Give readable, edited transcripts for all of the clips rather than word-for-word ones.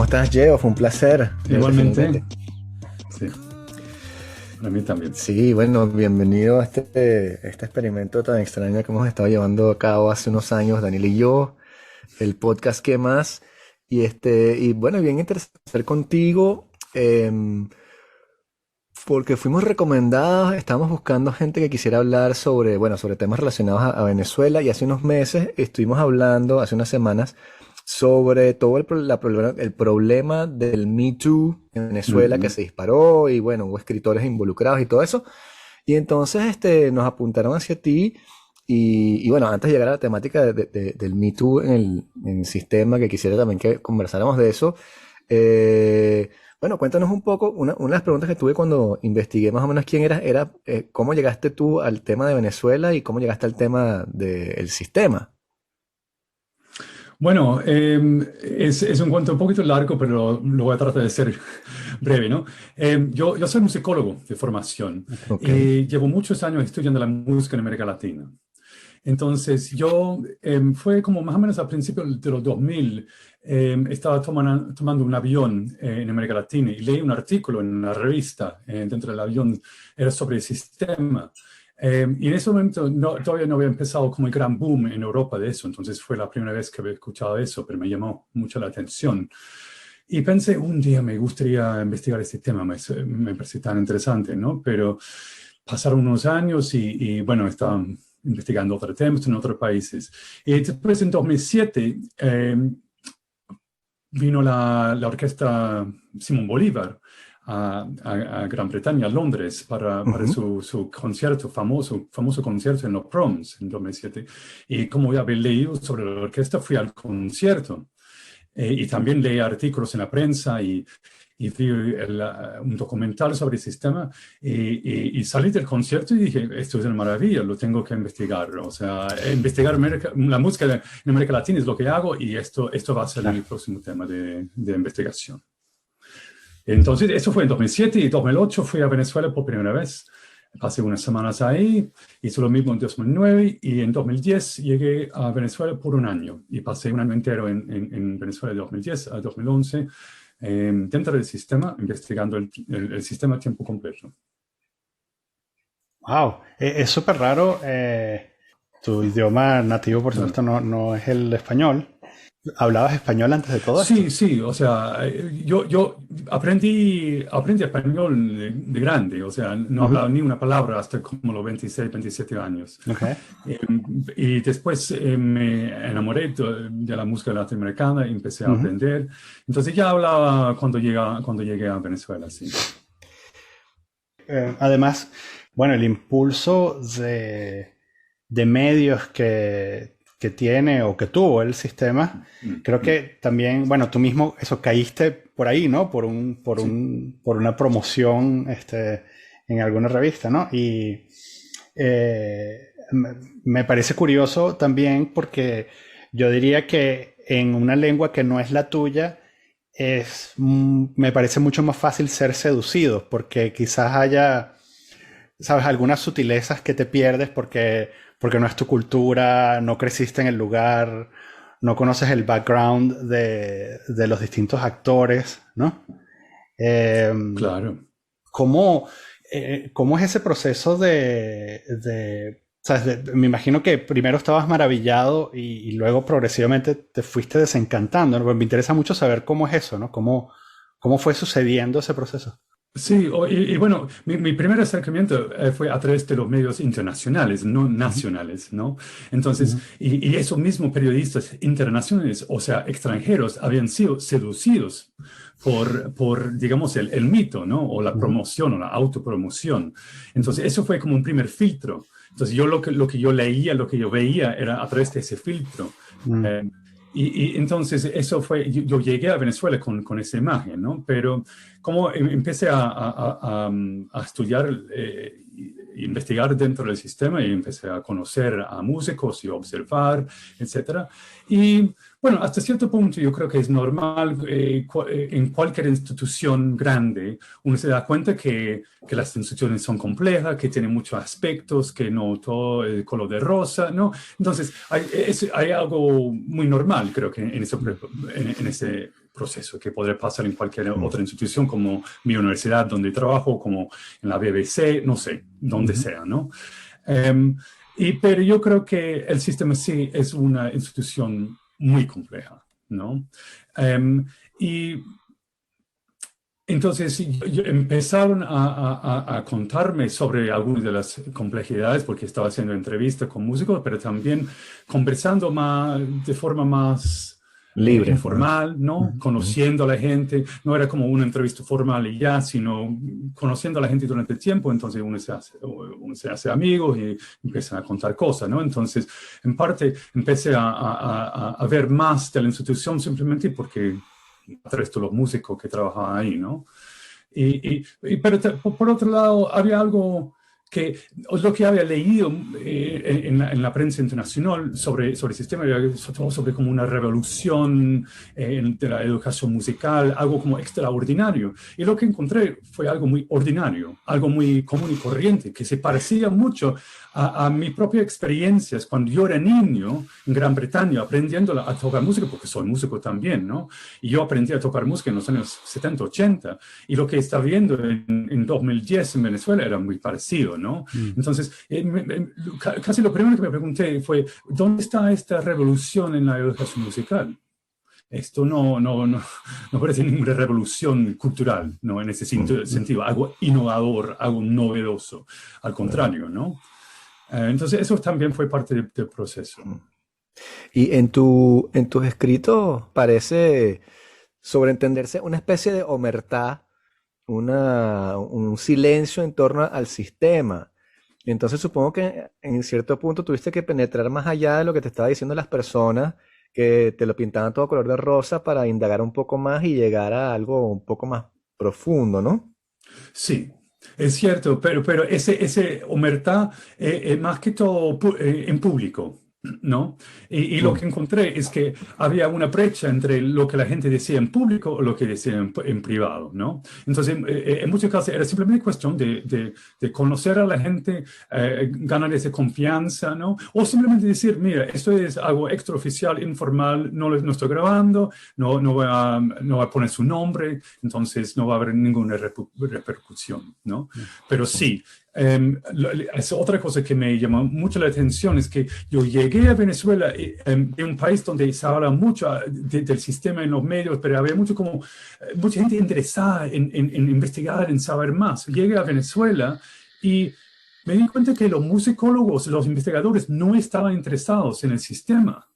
estás, Geo? Fue un placer. Igualmente. Sí, para mí también. Sí, bueno, bienvenido a este experimento tan extraño que hemos estado llevando a cabo hace unos años, Daniel y yo, el podcast ¿Qué más? Y bueno, bien interesante estar contigo, porque fuimos recomendados, estábamos buscando gente que quisiera hablar sobre, bueno, sobre temas relacionados a Venezuela, y hace unos meses estuvimos hablando, hace unas semanas, sobre todo el problema del Me Too en Venezuela que Ujú. se disparó, y bueno, hubo escritores involucrados y todo eso. Y entonces nos apuntaron hacia ti. Y bueno, antes de llegar a la temática del Me Too en el sistema, que quisiera también que conversáramos de eso, bueno, cuéntanos un poco. Una de las preguntas que tuve cuando investigué más o menos quién eras era cómo llegaste tú al tema de Venezuela y cómo llegaste al tema del sistema. Bueno, es un cuento un poquito largo, pero lo voy a tratar de ser breve, ¿no? Yo soy un psicólogo de formación Ok. y llevo muchos años estudiando la música en América Latina. Entonces, fue como más o menos a principios de los 2000, estaba tomando un avión en América Latina y leí un artículo en una revista dentro del avión, era sobre el sistema. Y en ese momento todavía no había empezado como el gran boom en Europa de eso, entonces fue la primera vez que había escuchado eso, pero me llamó mucho la atención. Y pensé, un día me gustaría investigar este tema, me parece tan interesante, ¿no? Pero pasaron unos años bueno, estaba investigando otros temas en otros países. Y después, en 2007, vino la orquesta Simón Bolívar a Gran Bretaña, a Londres, para Ujú. su concierto, famoso concierto en los Proms en 2007. Y como ya había leído sobre la orquesta, fui al concierto. Y también leí artículos en la prensa y vi un documental sobre el sistema y salí del concierto y dije, esto es una maravilla, lo tengo que investigar. O sea, investigar la música en América Latina es lo que hago y esto va a ser Claro. mi próximo tema de investigación. Entonces, eso fue en 2007 y 2008 fui a Venezuela por primera vez. Pasé unas semanas ahí, hice lo mismo en 2009 y en 2010 llegué a Venezuela por un año y pasé un año entero en Venezuela de 2010 a 2011 dentro del sistema, investigando el sistema a tiempo completo. Wow, es súper raro. Tu idioma nativo, por Bueno, supuesto, no es el español. ¿Hablabas español antes de todo sí, esto? sí, o sea, yo aprendí español de grande, o sea, no Ujú. hablaba ni una palabra hasta como los 26, 27 años. Ok. Eh, y después me enamoré de la música latinoamericana y empecé a Ujú. aprender. Entonces ya hablaba cuando llegué a Venezuela, sí. Además, bueno, el impulso de medios que tiene o que tuvo el sistema, Mm, creo mm. que también, bueno, tú mismo, eso, caíste por ahí, ¿no? Sí. Por una promoción, en alguna revista, ¿no? Y me parece curioso también porque yo diría que en una lengua que no es la tuya, me parece mucho más fácil ser seducido porque quizás haya, sabes, algunas sutilezas que te pierdes porque no es tu cultura, no creciste en el lugar, no conoces el background de los distintos actores, ¿no? Eh, Claro. ¿cómo, cómo es ese proceso sabes, me imagino que primero estabas maravillado y luego progresivamente te fuiste desencantando, ¿no? Pues me interesa mucho saber cómo es eso, ¿no? ¿Cómo fue sucediendo ese proceso? Sí, y bueno, mi primer acercamiento fue a través de los medios internacionales, no Ujú, nacionales, ¿no? Entonces, ujú, y esos mismos periodistas internacionales, o sea, extranjeros, habían sido seducidos digamos, el mito, ¿no? O la ujú, promoción o la autopromoción. Entonces, eso fue como un primer filtro. Entonces, lo que yo leía, lo que yo veía era a través de ese filtro. ujú, Eh, y entonces eso fue, yo llegué a Venezuela con esa imagen, ¿no? Pero como empecé a estudiar, investigar dentro del sistema y empecé a conocer a músicos y observar, etcétera. Y bueno, hasta cierto punto yo creo que es normal en cualquier institución grande, uno se da cuenta que las instituciones son complejas, que tienen muchos aspectos, que no todo es color de rosa, ¿no? Entonces hay algo muy normal, creo que en ese proceso que podría pasar en cualquier otra institución, como mi universidad donde trabajo, como en la BBC, no sé, donde sea, ¿no? Pero yo creo que el sistema sí es una institución muy compleja, ¿no? Y entonces empezaron a contarme sobre algunas de las complejidades porque estaba haciendo entrevistas con músicos, pero también conversando de forma más Libre, ¿no? informal, ¿no? Conociendo a la gente. No era como una entrevista formal y ya, sino conociendo a la gente durante el tiempo. Entonces uno se hace amigos y empiezan a contar cosas, ¿no? Entonces, en parte, empecé a ver más de la institución simplemente porque el resto de los músicos que trabajaban ahí, ¿no? Pero por otro lado, había algo que lo que había leído en la prensa internacional sobre el sistema, sobre como una revolución de la educación musical, algo como extraordinario. Y lo que encontré fue algo muy ordinario, algo muy común y corriente, que se parecía mucho a mis propias experiencias cuando yo era niño en Gran Bretaña aprendiendo a tocar música, porque soy músico también, ¿no? Y yo aprendí a tocar música en los años 70, 80, y lo que estaba viendo en 2010 en Venezuela era muy parecido, ¿no? Entonces, casi lo primero que me pregunté fue, ¿dónde está esta revolución en la educación musical? Esto no parece ninguna revolución cultural, ¿no? En ese sentido, algo innovador, algo novedoso, al contrario, ¿no? Entonces, eso también fue parte del proceso. Y en tus escritos parece sobreentenderse una especie de omertá, un silencio en torno al sistema. Entonces supongo que en cierto punto tuviste que penetrar más allá de lo que te estaba diciendo las personas, que te lo pintaban todo color de rosa para indagar un poco más y llegar a algo un poco más profundo, ¿no? Sí, es cierto, pero ese omertá más que todo en público, ¿no? Y lo que encontré es que había una brecha entre lo que la gente decía en público o lo que decía en privado, ¿no? Entonces, en muchos casos era simplemente cuestión de conocer a la gente, ganar esa confianza, ¿no? O simplemente decir, mira, esto es algo extraoficial, informal, no estoy grabando, no voy a poner su nombre, entonces no va a haber ninguna repercusión, ¿no? Pero sí. Es otra cosa que me llamó mucho la atención, es que yo llegué a Venezuela, de un país donde se habla mucho del sistema en los medios, pero había mucha gente interesada en investigar, en saber más. Llegué a Venezuela y me di cuenta que los musicólogos, los investigadores no estaban interesados en el sistema.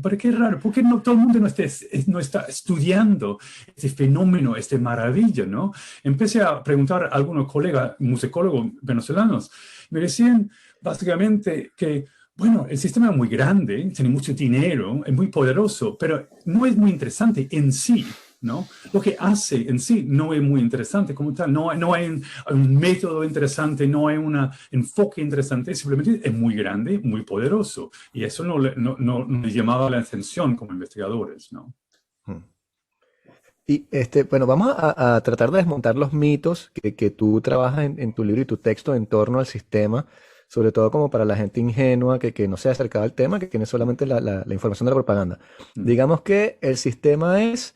Pero qué raro, ¿por qué no todo el mundo no está estudiando este fenómeno, esta maravilla, ¿no? Empecé a preguntar a algunos colegas musicólogos venezolanos. Me decían básicamente que, bueno, el sistema es muy grande, tiene mucho dinero, es muy poderoso, pero no es muy interesante en sí, ¿no? Lo que hace en sí no es muy interesante como tal, no hay un método interesante, no hay un enfoque interesante, simplemente es muy grande, muy poderoso, y eso no les llamaba la atención como investigadores, ¿no? Y bueno, vamos a tratar de desmontar los mitos que tú trabajas en tu libro y tu texto en torno al sistema, sobre todo como para la gente ingenua que no se ha acercado al tema, que tiene solamente la información de la propaganda. Digamos que el sistema es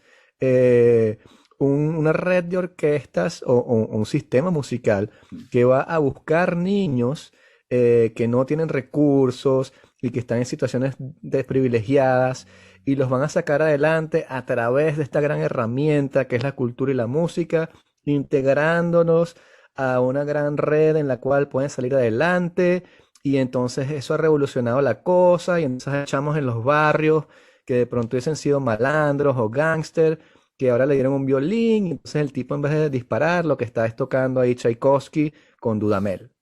una red de orquestas o un sistema musical que va a buscar niños que no tienen recursos y que están en situaciones desprivilegiadas y los van a sacar adelante a través de esta gran herramienta que es la cultura y la música, integrándonos a una gran red en la cual pueden salir adelante, y entonces eso ha revolucionado la cosa y entonces echamos en los barrios que de pronto hubiesen sido malandros o gángster, que ahora le dieron un violín y entonces el tipo en vez de disparar lo que está es tocando ahí Tchaikovsky con Dudamel.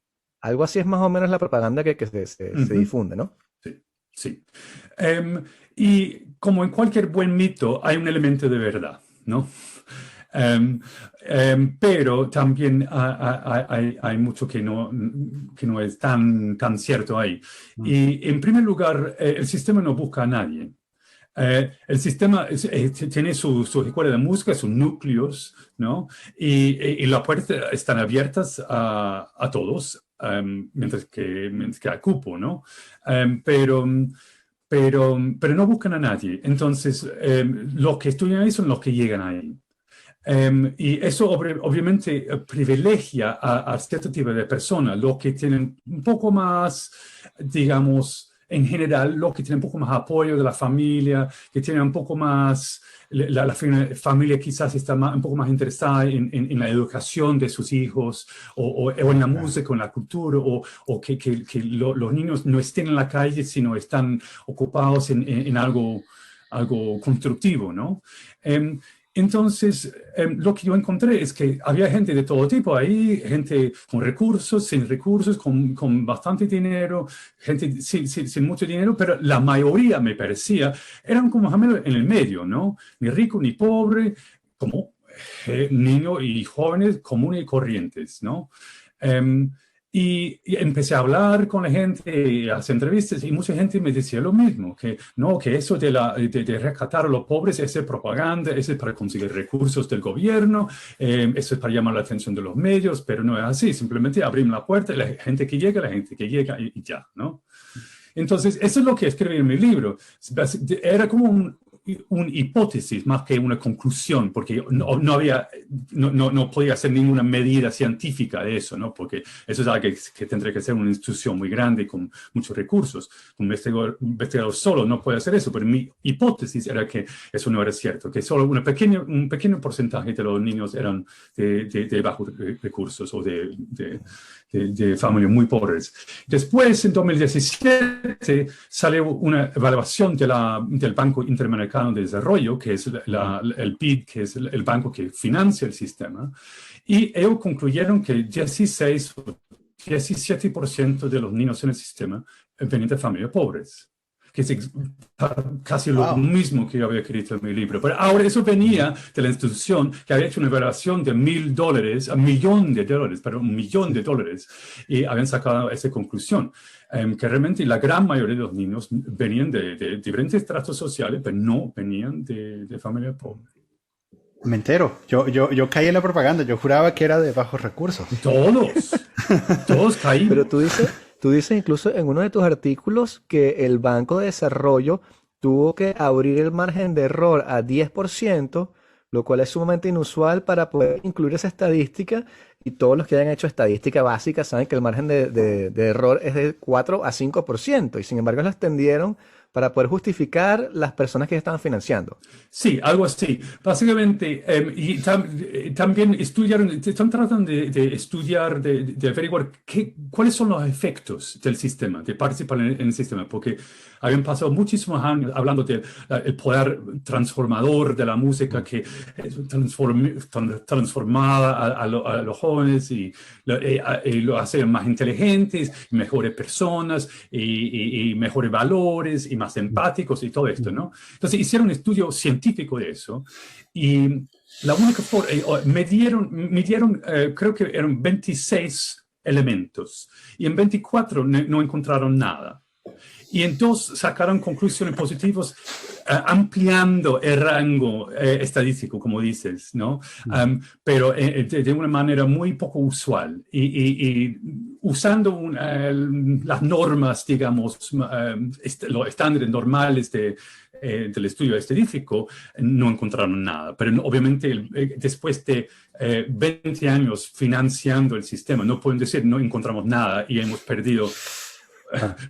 Algo así es más o menos la propaganda que se difunde, ¿no? Sí, sí. Y como en cualquier buen mito, hay un elemento de verdad, ¿no? Pero también hay mucho que no es tan cierto ahí. Y en primer lugar, el sistema no busca a nadie. El sistema tiene sus escuelas de música, sus núcleos, ¿no? Y las puertas están abiertas a todos, mientras que hay cupo, ¿no? Pero pero no buscan a nadie. Entonces, los que estudian ahí son los que llegan ahí. Y eso obviamente privilegia a cierto tipo de personas, los que tienen un poco más, digamos, en general, los que tienen un poco más apoyo de la familia, que tienen un poco más, la familia quizás está un poco más interesada en la educación de sus hijos, o en la música, o en la cultura, o que los niños no estén en la calle, sino están ocupados en algo constructivo, ¿no? Entonces, lo que yo encontré es que había gente de todo tipo ahí, gente con recursos, sin recursos, con bastante dinero, gente sin mucho dinero, pero la mayoría, me parecía, eran como más o menos en el medio, ¿no? Ni rico ni pobre, como niños y jóvenes comunes y corrientes, ¿no? Y empecé a hablar con la gente, a hacer entrevistas, y mucha gente me decía lo mismo, que no, que eso de rescatar a los pobres, esa es propaganda, eso es para conseguir recursos del gobierno, eso es para llamar la atención de los medios, pero no es así, simplemente abrimos la puerta, la gente que llega y ya, ¿no? Entonces, eso es lo que escribí en mi libro. Era como una hipótesis más que una conclusión, porque no podía hacer ninguna medida científica de eso, ¿no? Porque eso es algo que tendría que ser una institución muy grande con muchos recursos. Un investigador solo no puede hacer eso, pero mi hipótesis era que eso no era cierto, que solo un pequeño porcentaje de los niños eran de bajos recursos o de familias muy pobres. Después, en 2017, salió una evaluación del Banco Interamericano de Desarrollo, que es el BID, que es el banco que financia el sistema, y ellos concluyeron que 16 o 17% de los niños en el sistema venían de familias pobres, que es casi lo mismo que yo había escrito en mi libro. Pero ahora eso venía de la institución que había hecho una evaluación de $1,000,000, $1,000,000, y habían sacado esa conclusión, que realmente la gran mayoría de los niños venían de diferentes estratos sociales, pero no venían de familias pobres. Me entero. Yo caí en la propaganda. Yo juraba que era de bajos recursos. Todos caímos. Pero tú dices incluso en uno de tus artículos que el Banco de Desarrollo tuvo que abrir el margen de error a 10%, lo cual es sumamente inusual para poder incluir esa estadística, y todos los que hayan hecho estadística básica saben que el margen de error es de 4 a 5%, y sin embargo lo extendieron para poder justificar las personas que estaban financiando. Sí, algo así. Básicamente, también están tratando de estudiar, de averiguar cuáles son los efectos del sistema, de participar en el sistema, porque habían pasado muchísimos años hablando del poder transformador de la música que transformaba a los jóvenes y lo hacía más inteligentes, mejores personas y mejores valores y más empáticos y todo esto, ¿no? Entonces hicieron un estudio científico de eso, y la única forma, midieron creo que eran 26 elementos, y en 24 no encontraron nada. Y entonces sacaron conclusiones positivas, ampliando el rango estadístico, como dices, ¿no? Pero de una manera muy poco usual, y usando las normas, digamos, los estándares normales del estudio estadístico, no encontraron nada. Pero obviamente después de 20 años financiando el sistema, no pueden decir no encontramos nada y hemos perdido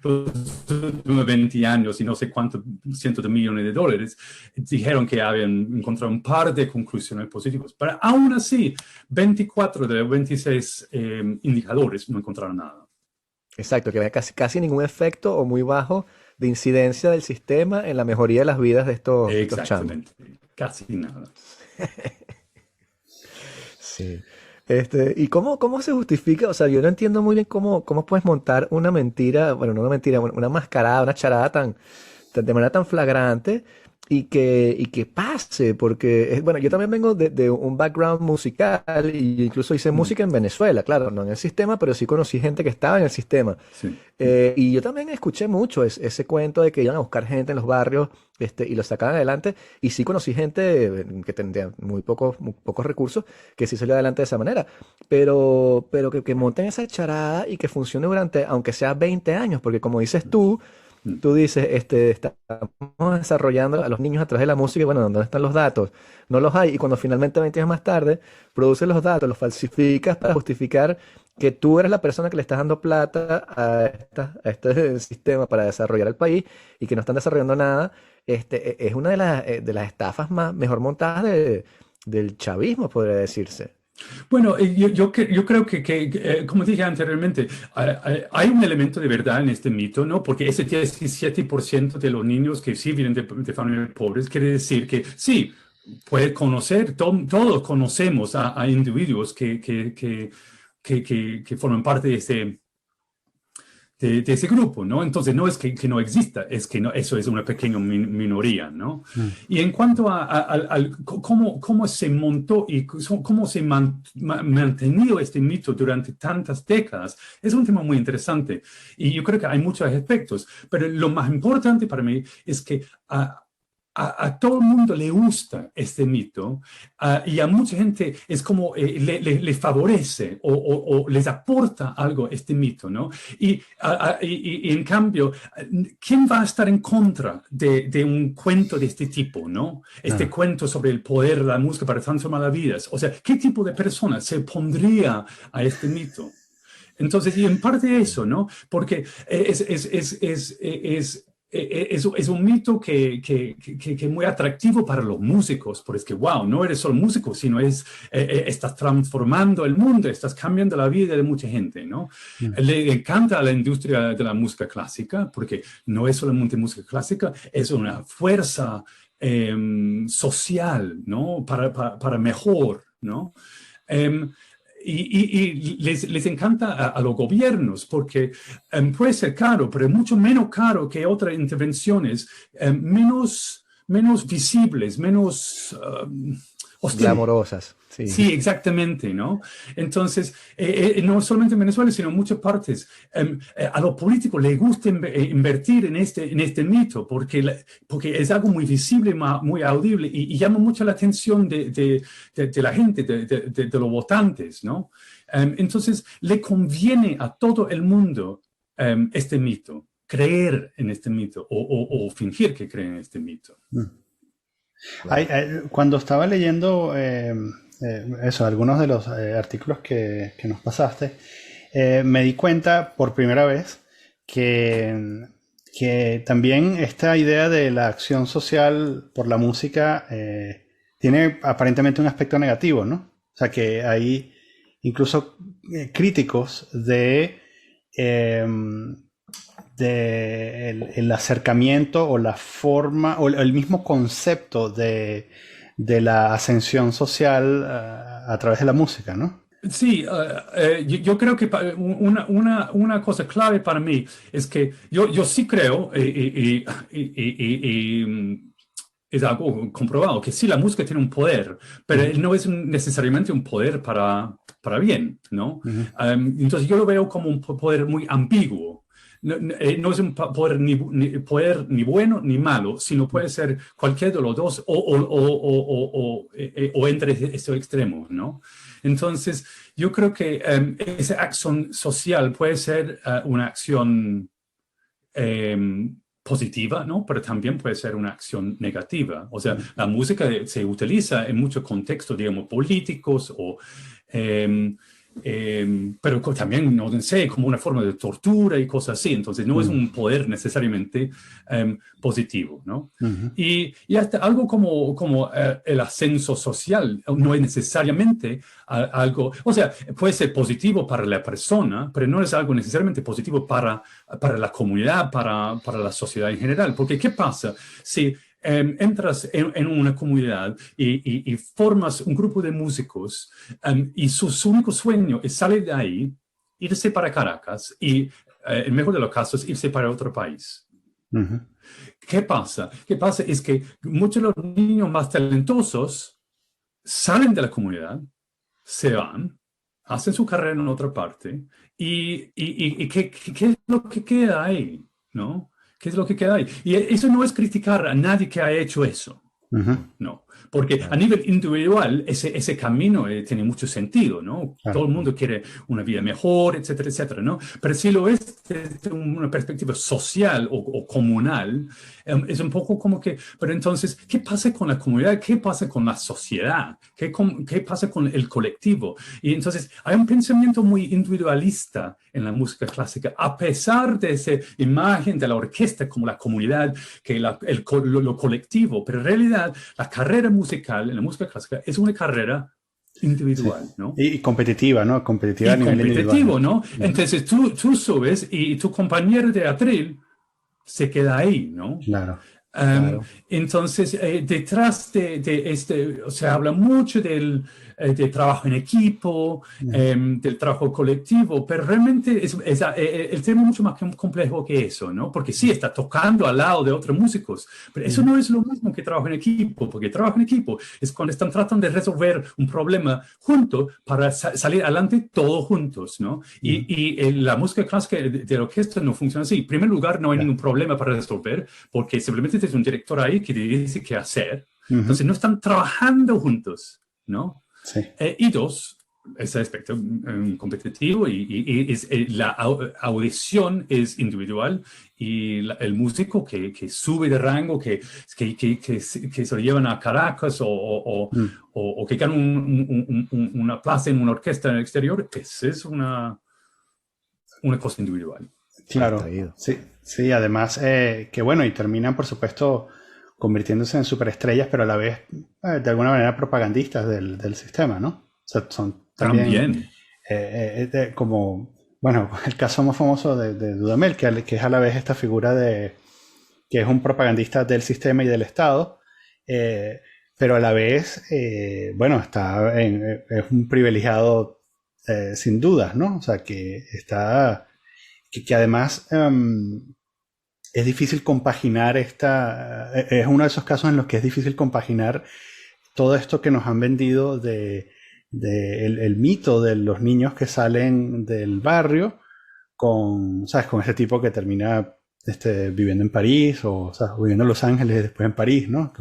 los últimos 20 años y no sé cuántos cientos de millones de dólares. Dijeron que habían encontrado un par de conclusiones positivas, pero aún así 24 de los 26 indicadores no encontraron nada. Exacto, que había casi ningún efecto o muy bajo de incidencia del sistema en la mejoría de las vidas de estos chamos. Exactamente, casi nada. Sí. ¿Y cómo se justifica? O sea, yo no entiendo muy bien cómo puedes montar una mentira, bueno, no una mentira, una mascarada, una charada de manera tan flagrante y que pase, porque, bueno, yo también vengo de un background musical, y incluso hice música en Venezuela, claro, no en el sistema, pero sí conocí gente que estaba en el sistema. Sí. Y yo también escuché mucho ese cuento de que iban a buscar gente en los barrios y lo sacaban adelante, y sí conocí gente que tenía muy pocos recursos, que sí salió adelante de esa manera, pero que monten esa charada y que funcione durante, aunque sea 20 años, porque como dices tú, tú dices, estamos desarrollando a los niños a través de la música, y bueno, ¿dónde están los datos? No los hay, y cuando finalmente 20 años más tarde produces los datos, los falsificas para justificar que tú eres la persona que le estás dando plata a este sistema para desarrollar el país y que no están desarrollando nada, es una de las estafas mejor montadas del chavismo, podría decirse. Bueno, yo creo que, como dije anteriormente, hay un elemento de verdad en este mito, ¿no? Porque ese 17% de los niños que sí vienen de familias pobres quiere decir que sí, puede conocer, todos conocemos a individuos que forman parte de ese grupo, ¿no? Entonces, no es que no exista, es que no, eso es una pequeña minoría, ¿no? Y en cuanto al cómo se montó y cómo se mantenido este mito durante tantas décadas, es un tema muy interesante. Y yo creo que hay muchos aspectos, pero lo más importante para mí es que a todo el mundo le gusta este mito y a mucha gente es como le favorece o les aporta algo este mito, ¿no? Y en cambio, ¿quién va a estar en contra de un cuento de este tipo, ¿no? Este cuento sobre el poder de la música para transformar las vidas. O sea, ¿qué tipo de persona se opondría a este mito? Entonces, y en parte eso, ¿no? Porque es un mito que es muy atractivo para los músicos, porque es que, wow, no eres solo músico, sino estás transformando el mundo, estás cambiando la vida de mucha gente, ¿no? Le encanta a la industria de la música clásica, porque no es solamente música clásica, es una fuerza social, ¿no? Para mejor, ¿no? Y les encanta a los gobiernos porque puede ser caro, pero es mucho menos caro que otras intervenciones menos visibles, menos hostiles. Glamorosas, sí. Sí, exactamente, ¿no? Entonces, no solamente en Venezuela, sino en muchas partes, a los políticos les gusta invertir en este mito porque es algo muy visible, muy audible y llama mucho la atención de la gente, de los votantes, ¿no? Entonces, le conviene a todo el mundo este mito, creer en este mito o fingir que creen en este mito. Cuando estaba leyendo eso, algunos de los artículos que nos pasaste, me di cuenta por primera vez que también esta idea de la acción social por la música tiene aparentemente un aspecto negativo, ¿no? O sea, que hay incluso críticos el acercamiento o la forma o el mismo concepto de la ascensión social a través de la música, ¿no? Sí, yo creo que una cosa clave para mí es que yo sí creo es algo comprobado, que sí, la música tiene un poder, pero no es necesariamente un poder para bien, ¿no? Entonces yo lo veo como un poder muy ambiguo. No es un poder ni bueno ni malo, sino puede ser cualquier de los dos o entre estos extremos, ¿no? Entonces, yo creo que esa acción social puede ser una acción positiva, ¿no? Pero también puede ser una acción negativa. O sea, la música se utiliza en muchos contextos, digamos, políticos o... pero también, no sé, como una forma de tortura y cosas así. Entonces, no es un poder necesariamente positivo, ¿no? Y hasta algo como el ascenso social no es necesariamente algo, o sea, puede ser positivo para la persona, pero no es algo necesariamente positivo para la comunidad, para la sociedad en general. Porque, ¿qué pasa si entras en una comunidad y formas un grupo de músicos y su único sueño es salir de ahí, irse para Caracas y, en mejor de los casos, irse para otro país? ¿Qué pasa? ¿Qué pasa? Es que muchos de los niños más talentosos salen de la comunidad, se van, hacen su carrera en otra parte y ¿qué es lo que queda ahí? ¿No? ¿Qué es lo que queda ahí? Y eso no es criticar a nadie que ha hecho eso. No. Porque a nivel individual, ese camino tiene mucho sentido, ¿no? Claro. Todo el mundo quiere una vida mejor, etcétera, etcétera, ¿no? Pero si lo es desde una perspectiva social o comunal, es un poco como que, pero entonces, ¿qué pasa con la comunidad? ¿Qué pasa con la sociedad? ¿Qué pasa con el colectivo? Y entonces hay un pensamiento muy individualista en la música clásica, a pesar de esa imagen de la orquesta como la comunidad, que lo colectivo, pero en realidad la carrera musical en la música clásica es una carrera individual, Sí. ¿no? Y competitiva, ¿no? Competitiva Y a nivel competitivo, individual. ¿no? Entonces tú subes y tu compañero de atril se queda ahí, ¿no? Claro. Claro. Entonces, detrás se habla mucho del trabajo en equipo, del trabajo colectivo, pero realmente el tema es mucho más complejo que eso, ¿no? Porque sí, está tocando al lado de otros músicos, pero eso no es lo mismo que trabajo en equipo, porque trabajo en equipo es cuando están tratando de resolver un problema juntos para salir adelante todos juntos, ¿no? Y la música clásica de la orquesta no funciona así. En primer lugar, no hay ningún problema para resolver, porque simplemente es un director ahí que dice qué hacer. Entonces no están trabajando juntos, ¿no? Sí. Y dos, ese aspecto competitivo la audición es individual y el músico que sube de rango, que se lo llevan a Caracas o que gana una plaza en una orquesta en el exterior, esa es una cosa individual. Claro, sí, sí, además que bueno, y terminan por supuesto convirtiéndose en superestrellas, pero a la vez de alguna manera propagandistas del sistema, ¿no? O sea, son también como, bueno, el caso más famoso de Dudamel, que es a la vez esta figura que es un propagandista del sistema y del Estado, pero a la vez, bueno, es un privilegiado sin dudas, ¿no? O sea, que está... Que además es difícil compaginar es uno de esos casos en los que es difícil compaginar todo esto que nos han vendido el mito de los niños que salen del barrio ¿sabes? Con ese tipo que termina viviendo en París o sea, viviendo en Los Ángeles y después en París, ¿no?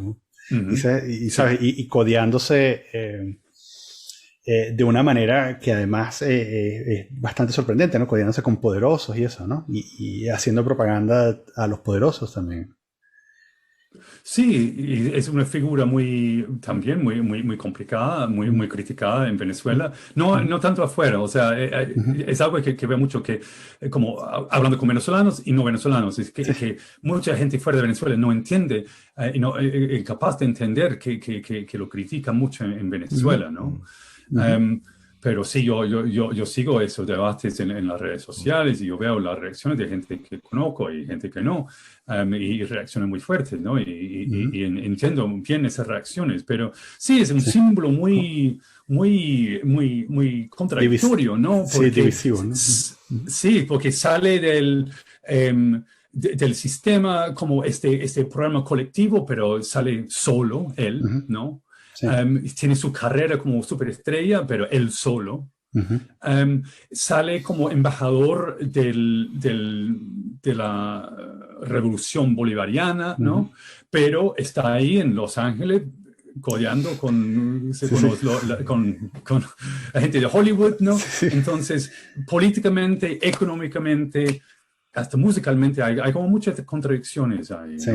¿Sabes? Y codeándose de una manera que además es bastante sorprendente, ¿no? Codeándose con poderosos y eso, ¿no? Y haciendo propaganda a los poderosos también. Sí, y es una figura también muy complicada, muy criticada en Venezuela. No tanto afuera, o sea, es algo que veo mucho como hablando con venezolanos y no venezolanos, es que mucha gente fuera de Venezuela no entiende, incapaz de entender que lo critican mucho en Venezuela, ¿no? Pero sí, yo sigo esos debates en las redes sociales y yo veo las reacciones de gente que conozco y gente que no, y reacciones muy fuertes, ¿no? Y entiendo bien esas reacciones, pero sí, es un símbolo muy contradictorio, ¿no? Porque, sí, divisivo, ¿no? Sí, porque sale del sistema como este programa colectivo, pero sale solo él, ¿no? Sí. Tiene su carrera como superestrella, pero él solo. Sale como embajador de la revolución bolivariana, ¿no? Pero está ahí en Los Ángeles codeando con la gente de Hollywood, ¿no? Sí. Entonces, políticamente, económicamente, hasta musicalmente, hay como muchas contradicciones ahí, ¿no? Sí.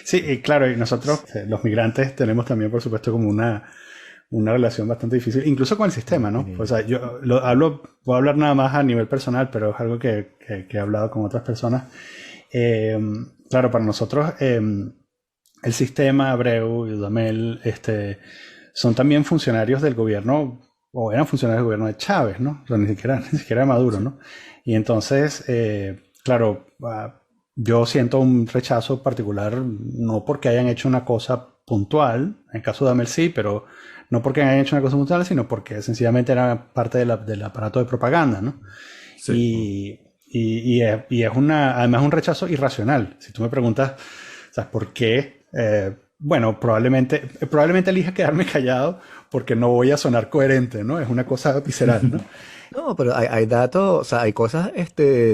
Sí, y claro, y nosotros, los migrantes, tenemos también, por supuesto, como una relación bastante difícil, incluso con el sistema, ¿no? O sea, yo puedo hablar nada más a nivel personal, pero es algo que he hablado con otras personas. Claro, para nosotros, el sistema, Abreu y Dudamel, son también funcionarios del gobierno, o eran funcionarios del gobierno de Chávez, ¿no? O sea, ni siquiera de Maduro, ¿no? Y entonces, claro, yo siento un rechazo particular, no porque hayan hecho una cosa puntual, en el caso de Dudamel sí, pero no porque hayan hecho una cosa puntual, sino porque sencillamente era parte del aparato de propaganda, ¿no? Sí. Y es además un rechazo irracional. Si tú me preguntas, ¿sabes por qué Bueno, probablemente elija quedarme callado porque no voy a sonar coherente, ¿no? Es una cosa visceral, ¿no? No, pero hay datos, o sea, hay cosas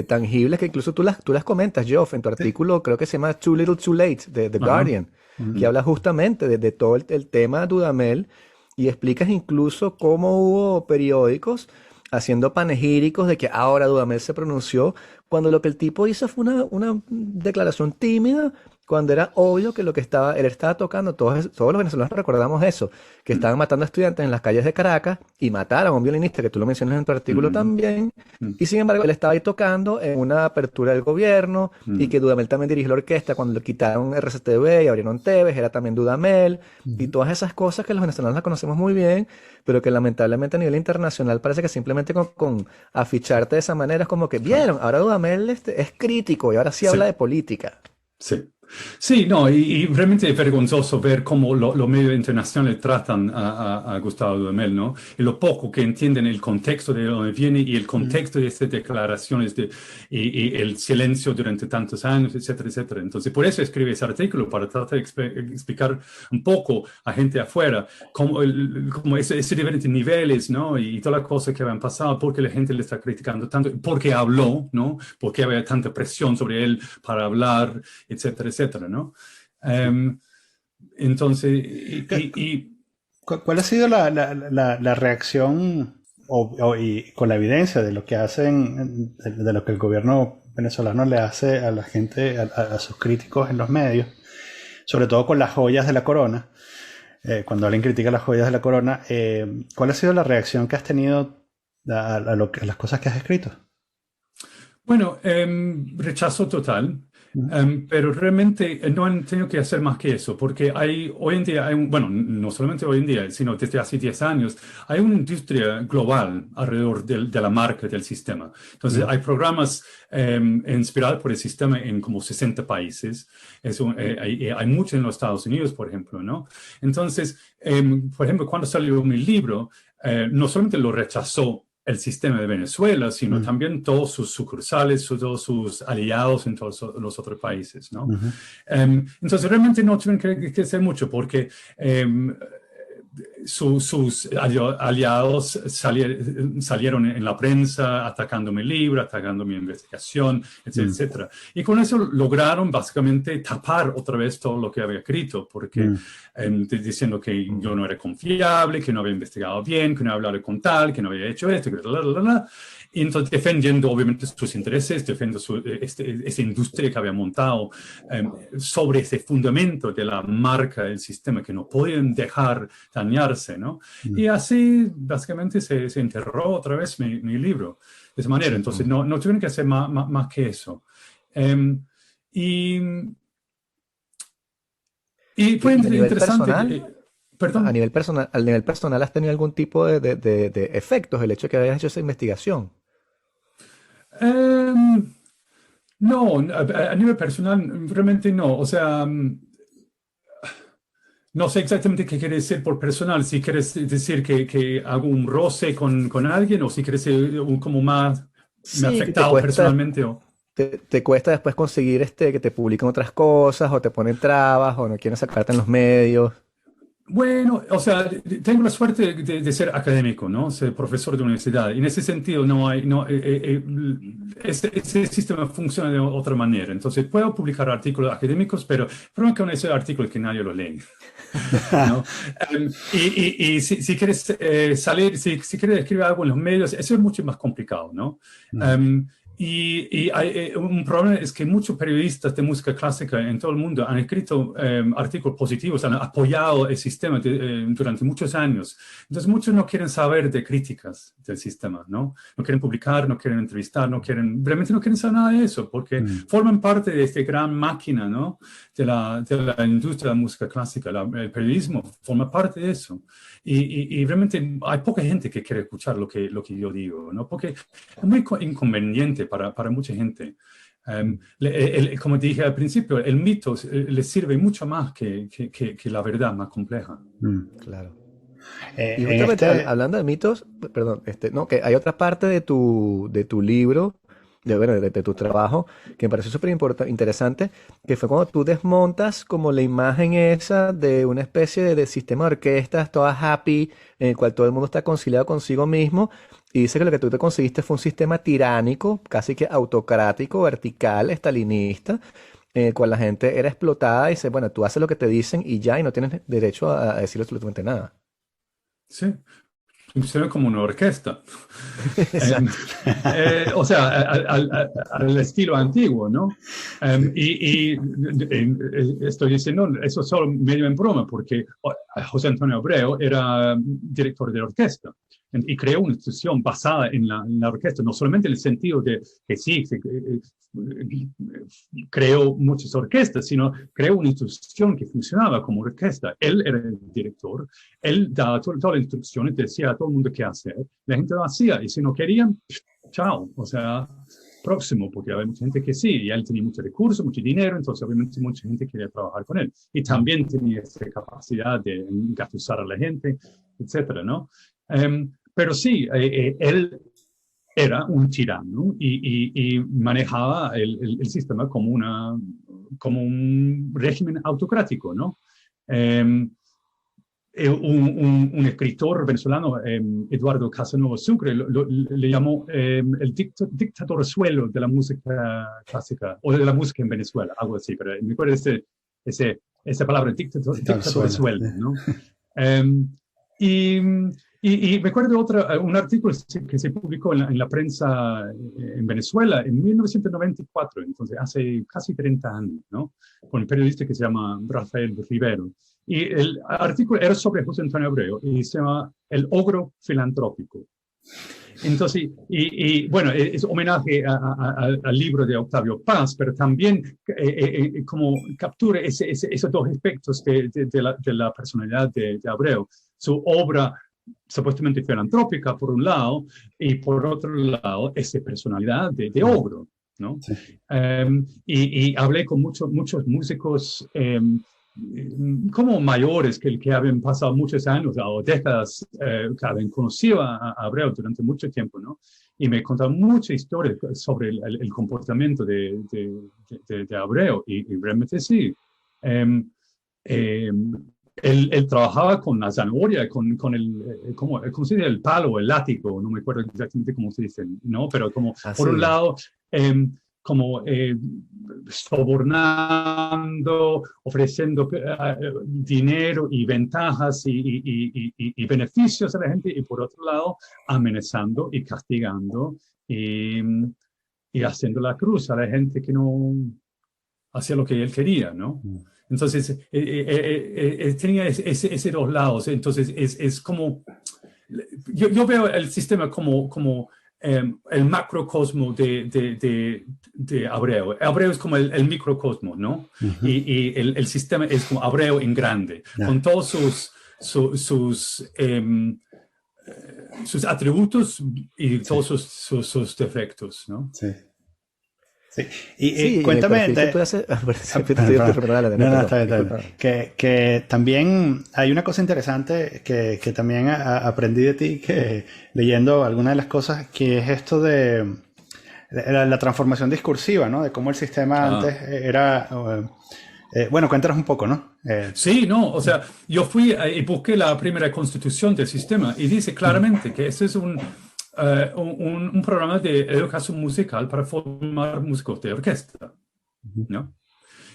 tangibles que incluso tú las comentas, Geoff, en tu Sí. artículo, creo que se llama Too Little Too Late, de The Ajá. Guardian, que Ujú. habla justamente de todo el tema Dudamel y explicas incluso cómo hubo periódicos haciendo panegíricos de que ahora Dudamel se pronunció, cuando lo que el tipo hizo fue una declaración tímida, cuando era obvio que lo que él estaba tocando, todos los venezolanos recordamos eso, que Mm, estaban matando a estudiantes en las calles de Caracas y mataron a un violinista que tú lo mencionas en tu artículo mm, también. mm, Y sin embargo, él estaba ahí tocando en una apertura del gobierno y mm, que Dudamel también dirigió la orquesta cuando le quitaron RCTV y abrieron Tevez, era también Dudamel y Ujú. todas esas cosas que los venezolanos las conocemos muy bien, pero que lamentablemente a nivel internacional parece que simplemente con aficharte de esa manera es como que claro. vieron, ahora Dudamel es crítico y ahora sí habla Sí. de política. Sí. Sí, no, y realmente es vergonzoso ver cómo los medios internacionales tratan a Gustavo Dudamel, ¿no? Y lo poco que entienden el contexto de donde viene y el Ujú. contexto de estas declaraciones y el silencio durante tantos años, etcétera, etcétera. Entonces, por eso escribe ese artículo, para tratar de explicar un poco a gente afuera cómo ese diferentes niveles, ¿no? Y todas las cosas que habían pasado, por qué la gente le está criticando tanto, por qué habló, ¿no? Por qué había tanta presión sobre él para hablar, etcétera, etcétera, ¿no? Sí. Em, entonces, ¿Qué- ¿Cuál ha sido la reacción y con la evidencia de lo que hacen, de lo que el gobierno venezolano le hace a la gente, a sus críticos en los medios, sobre todo con las joyas de la corona? Cuando alguien critica las joyas de la corona, ¿cuál ha sido la reacción que has tenido a las cosas que has escrito? bueno, rechazo total, Ujú. pero realmente no han tenido que hacer más que eso, porque hoy en día, bueno, no solamente hoy en día, sino desde hace 10 años, hay una industria global alrededor de la marca del sistema. Entonces, Ujú. hay programas inspirados por el sistema en como 60 países. Hay muchos en los Estados Unidos, por ejemplo, ¿no? Entonces, por ejemplo, cuando salió mi libro, no solamente lo rechazó el sistema de Venezuela, sino Ujú. también todos sus sucursales, todos sus aliados en todos los otros países, ¿no? Ujú. Entonces, realmente no tienen que hacer mucho porque sus aliados salieron en la prensa atacando mi libro, atacando mi investigación, etcétera, Ujú. etcétera. Y con eso lograron básicamente tapar otra vez todo lo que había escrito, porque Ujú. diciendo que yo no era confiable, que no había investigado bien, que no había hablado con tal, que no había hecho esto, que y entonces defendiendo obviamente sus intereses, defendiendo esa industria que había montado sobre ese fundamento de la marca del sistema que no podían dejar dañarse, ¿no? Y Ujú. así básicamente se enterró otra vez mi libro de esa manera. Entonces no tuvieron que hacer más que eso. Um, y, y fue Y a nivel interesante. personal, Perdón. al nivel personal, ¿has tenido algún tipo de efectos el hecho de que hayas hecho esa investigación? Um, no, a nivel personal, realmente no. O sea, no sé exactamente qué quiere decir por personal. Si quieres decir que hago un roce con alguien o si quieres decir como más me ha Sí, que afectado personalmente. te cuesta después conseguir que te publiquen otras cosas, o te ponen trabas, o no quieren sacarte en los medios. Bueno, o sea, tengo la suerte de ser académico, ¿no? Ser profesor de universidad. Y en ese sentido, no hay, no, ese sistema funciona de otra manera. Entonces, puedo publicar artículos académicos, pero el problema con ese artículo es que nadie lo lee, ¿no? Si quieres salir, si quieres escribir algo en los medios, eso es mucho más complicado, ¿no? Ujú. Um, un problema es que muchos periodistas de música clásica en todo el mundo han escrito artículos positivos, han apoyado el sistema durante muchos años. Entonces, muchos no quieren saber de críticas del sistema, ¿no? No quieren publicar, no quieren entrevistar, realmente no quieren saber nada de eso, porque Ujú. forman parte de esta gran máquina, ¿no? De la industria de la música clásica. El periodismo forma parte de eso. Y realmente hay poca gente que quiere escuchar lo que yo digo, ¿no? Porque es muy inconveniente para mucha gente. Como dije al principio, el mito le sirve mucho más que la verdad más compleja. Ujú. Claro. Eh, Y en justamente este, hablando de mitos, perdón, no, que hay otra parte de tu libro de tu trabajo, que me pareció súper interesante, que fue cuando tú desmontas como la imagen esa de una especie de sistema de orquestas, todas happy, en el cual todo el mundo está conciliado consigo mismo, y dice que lo que tú te conseguiste fue un sistema tiránico, casi que autocrático, vertical, estalinista, en el cual la gente era explotada y dice, bueno, tú haces lo que te dicen y ya, y no tienes derecho a decir absolutamente nada. Sí, funciona como una orquesta. Em, Exacto. o sea, al estilo antiguo, ¿no? Estoy diciendo eso solo medio en broma, porque José Antonio Abreu era director de orquesta y creó una institución basada en la orquesta, no solamente en el sentido de que sí, creó muchas orquestas, sino creó una institución que funcionaba como orquesta. Él era el director, él daba todas las instrucciones, decía a todo el mundo qué hacer, la gente lo hacía, y si no querían, chao, o sea, próximo, porque había mucha gente que sí, y él tenía muchos recursos, mucho dinero, entonces obviamente mucha gente quería trabajar con él, y también tenía esa capacidad de engatusar a la gente, etcétera, ¿no? Pero sí, él era un tirano y manejaba el sistema como un régimen autocrático, ¿no? Um, un escritor venezolano, Eduardo Casanova Sucre, le llamó el dictador suelo de la música clásica, o de la música en Venezuela, algo así, pero me acuerdo esa palabra, dictador suelo, ¿no? Y, y me acuerdo de un artículo que se publicó en la prensa en Venezuela en 1994, entonces hace casi 30 años, ¿no? Con un periodista que se llama Rafael Rivero. Y el artículo era sobre José Antonio Abreu y se llama El ogro filantrópico. Entonces, bueno, es homenaje al libro de Octavio Paz, pero también como captura esos dos aspectos de la personalidad de Abreu. Su obra supuestamente filantrópica, por un lado, y por otro lado, esa personalidad de ogro, ¿no? Sí. Y hablé con muchos músicos como mayores que habían pasado muchos años o décadas que habían conocido a Abreu durante mucho tiempo, ¿no? Y me contaron muchas historias sobre el comportamiento de Abreu, y realmente sí. Él trabajaba con la zanahoria, con ¿cómo se dice? El palo, el látigo, no me acuerdo exactamente cómo se dice, ¿no? Pero como, por un lado, como sobornando, ofreciendo dinero y ventajas y beneficios a la gente, y por otro lado, amenazando y castigando y haciendo la cruz a la gente que no hacía lo que él quería, ¿no? Entonces, tenía ese dos lados. Entonces, es como, yo veo el sistema como el macrocosmo de Abreu. Abreu es como el microcosmo, ¿no? Uh-huh. Y el sistema es como Abreu en grande, con todos sus atributos y todos sus defectos, ¿no? Sí. Sí. Y cuéntame, que también hay una cosa interesante que también aprendí de ti, que leyendo algunas de las cosas, que es esto de la transformación discursiva, ¿no? De cómo el sistema antes era... bueno, cuéntanos un poco, ¿no? Sí, no, o sea, yo fui y busqué la primera constitución del sistema y dice claramente que ese es un programa de educación musical para formar músicos de orquesta, ¿no?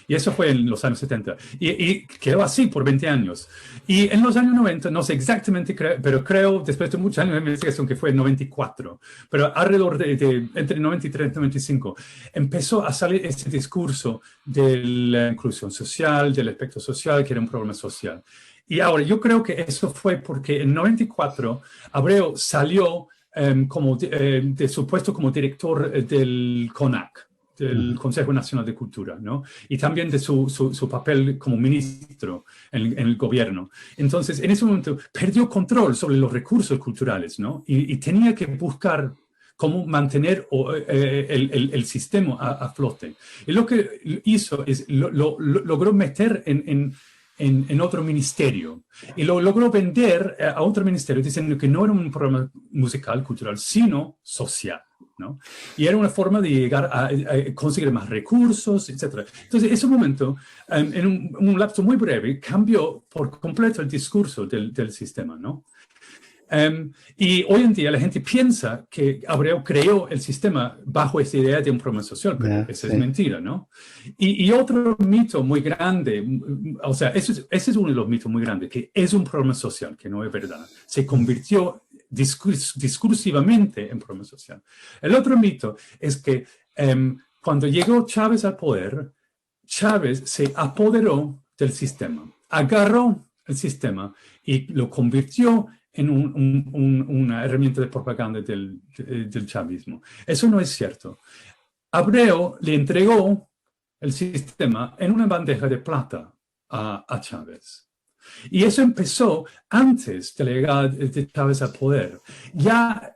Y eso fue en los años 70. Y quedó así por 20 años. Y en los años 90, no sé exactamente, pero creo, después de muchos años de investigación, que fue en 94, pero alrededor entre 93 y 95, empezó a salir ese discurso de la inclusión social, del aspecto social, que era un problema social. Y ahora, yo creo que eso fue porque en 94, Abreu salió de su puesto como director del CONAC, del Consejo Nacional de Cultura, ¿no? Y también de su papel como ministro en el gobierno. Entonces, en ese momento, perdió control sobre los recursos culturales, ¿no? Y tenía que buscar cómo mantener el sistema a flote. Y lo que hizo es, logró meter en otro ministerio, y lo logró vender a otro ministerio diciendo que no era un programa musical, cultural, sino social, ¿no? Y era una forma de llegar a conseguir más recursos, etc. Entonces, ese momento, en un lapso muy breve, cambió por completo el discurso del sistema, ¿no? Y hoy en día la gente piensa que Abreu creó el sistema bajo esa idea de un problema social, pero eso es mentira, ¿no? Y otro mito muy grande, o sea, ese es uno de los mitos muy grandes, que es un problema social, que no es verdad. Se convirtió discursivamente en problema social. El otro mito es que cuando llegó Chávez al poder, Chávez se apoderó del sistema, agarró el sistema y lo convirtió en una herramienta de propaganda del chavismo. Eso no es cierto. Abreu le entregó el sistema en una bandeja de plata a Chávez. Y eso empezó antes de la llegada de Chávez al poder.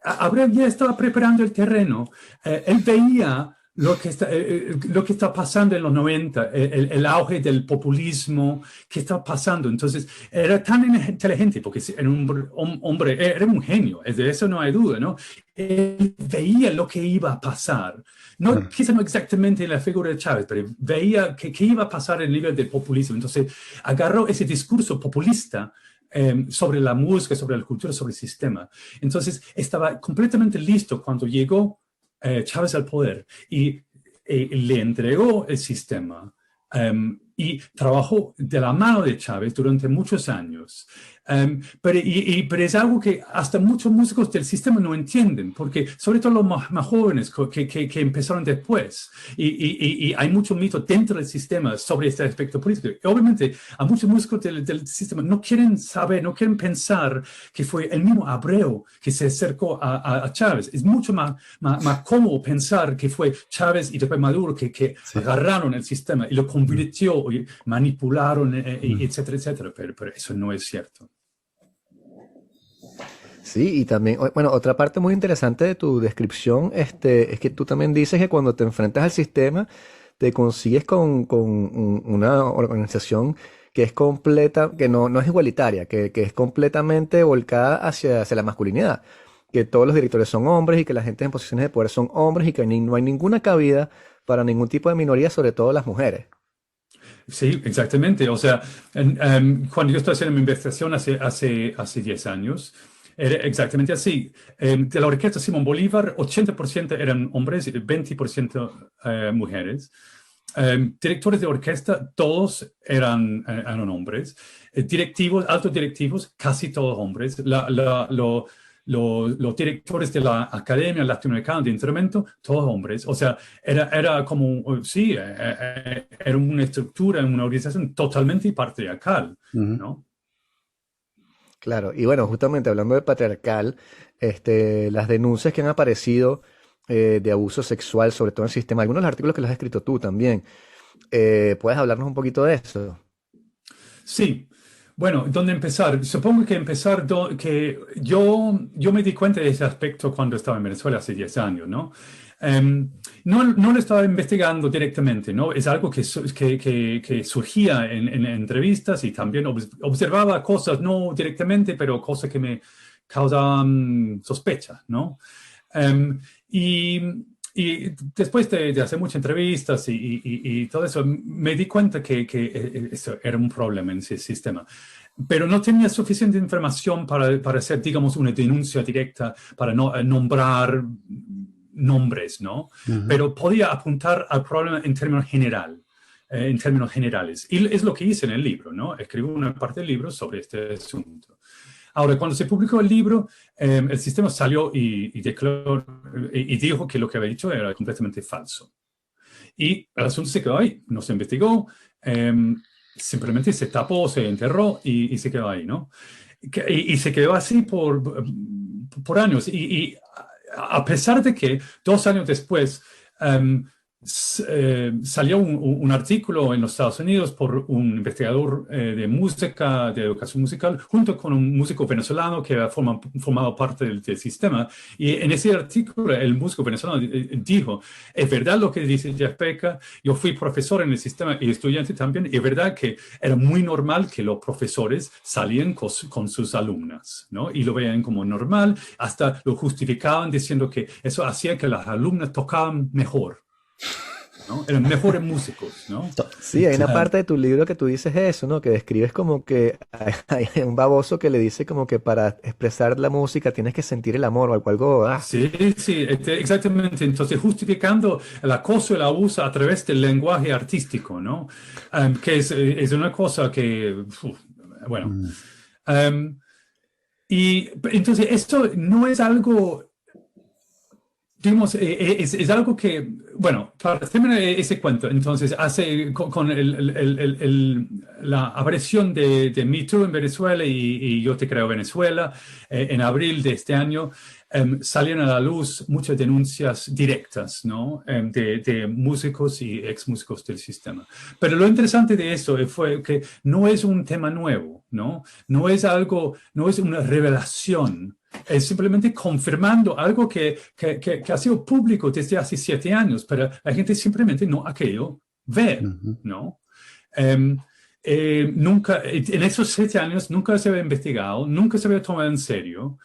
Abreu ya estaba preparando el terreno. Él veía lo que está pasando en los 90, el auge del populismo que está pasando. Entonces, era tan inteligente, porque era un hombre, era un genio, de eso no hay duda, ¿no? Él veía lo que iba a pasar. Quizá no exactamente en la figura de Chávez, pero veía que iba a pasar en el nivel del populismo. Entonces, agarró ese discurso populista sobre la música, sobre la cultura, sobre el sistema. Entonces, estaba completamente listo cuando llegó Chávez al poder y le entregó el sistema y trabajó de la mano de Chávez durante muchos años. Pero es algo que hasta muchos músicos del sistema no entienden, porque sobre todo los más jóvenes que empezaron después, y hay mucho mito dentro del sistema sobre este aspecto político. Y obviamente a muchos músicos del sistema no quieren saber, no quieren pensar que fue el mismo Abreu que se acercó a Chávez. Es mucho más cómodo pensar que fue Chávez y después Maduro que agarraron el sistema y lo convirtió, y manipularon, etcétera, etcétera. Pero eso no es cierto. Sí, y también, bueno, otra parte muy interesante de tu descripción, es que tú también dices que cuando te enfrentas al sistema, te consigues con una organización que es completa, que no es igualitaria, que es completamente volcada hacia la masculinidad, que todos los directores son hombres y que la gente en posiciones de poder son hombres y que no hay ninguna cabida para ningún tipo de minoría, sobre todo las mujeres. Sí, exactamente. O sea, cuando yo estaba haciendo mi investigación hace 10 años, era exactamente así. De la orquesta Simón Bolívar, 80% eran hombres y 20% mujeres. Directores de orquesta, todos eran hombres. Directivos, altos directivos, casi todos hombres. Los directores de la Academia Latinoamericana de Instrumento, todos hombres. O sea, era como, sí, era una estructura, una organización totalmente patriarcal, ¿no? Claro, y bueno, justamente hablando de patriarcal, las denuncias que han aparecido de abuso sexual, sobre todo en el sistema, algunos de los artículos que los has escrito tú también, ¿puedes hablarnos un poquito de eso? Sí. Bueno, ¿dónde empezar? Supongo que empezar que yo me di cuenta de ese aspecto cuando estaba en Venezuela hace 10 años, ¿no? No lo estaba investigando directamente, ¿no? Es algo que surgía en entrevistas y también observaba cosas, no directamente, pero cosas que me causaban sospecha, ¿no? Y después de hacer muchas entrevistas y todo eso, me di cuenta que eso era un problema en ese sistema. Pero no tenía suficiente información para hacer, digamos, una denuncia directa, para nombrar nombres, ¿no? Pero podía apuntar al problema en términos generales. Y es lo que hice en el libro, ¿no? Escribo una parte del libro sobre este asunto. Ahora, cuando se publicó el libro, el sistema salió y dijo que lo que había dicho era completamente falso. Y el asunto se quedó ahí, no se investigó, simplemente se tapó, se enterró y se quedó ahí, ¿no? Y se quedó así por años. Y a pesar de que 2 años después salió un artículo en los Estados Unidos por un investigador de música, de educación musical, junto con un músico venezolano que ha formado parte del sistema. Y en ese artículo, el músico venezolano dijo, es verdad lo que dice Jeff Becker, yo fui profesor en el sistema y estudiante también, y es verdad que era muy normal que los profesores salían con sus alumnas, ¿no? Y lo veían como normal, hasta lo justificaban diciendo que eso hacía que las alumnas tocaban mejor, ¿no? Eran mejores músicos, ¿no? Sí, hay una parte de tu libro que tú dices eso, ¿no? Que describes como que hay un baboso que le dice como que para expresar la música tienes que sentir el amor o algo. Sí, sí, exactamente. Entonces, justificando el acoso y el abuso a través del lenguaje artístico, ¿no? Que es una cosa que, bueno. Y entonces, esto no es algo, digamos, es algo que, bueno, para terminar ese cuento, entonces, con la aparición de Me Too en Venezuela y Yo Te Creo Venezuela, en abril de este año, salieron a la luz muchas denuncias directas, ¿no? De músicos y exmúsicos del sistema. Pero lo interesante de eso fue que no es un tema nuevo, ¿no? No es una revelación. Es simplemente confirmando algo que ha sido público desde hace 7 años, pero la gente simplemente no ha querido ver, ¿no? Nunca, en esos 7 años nunca se había investigado, nunca se había tomado en serio,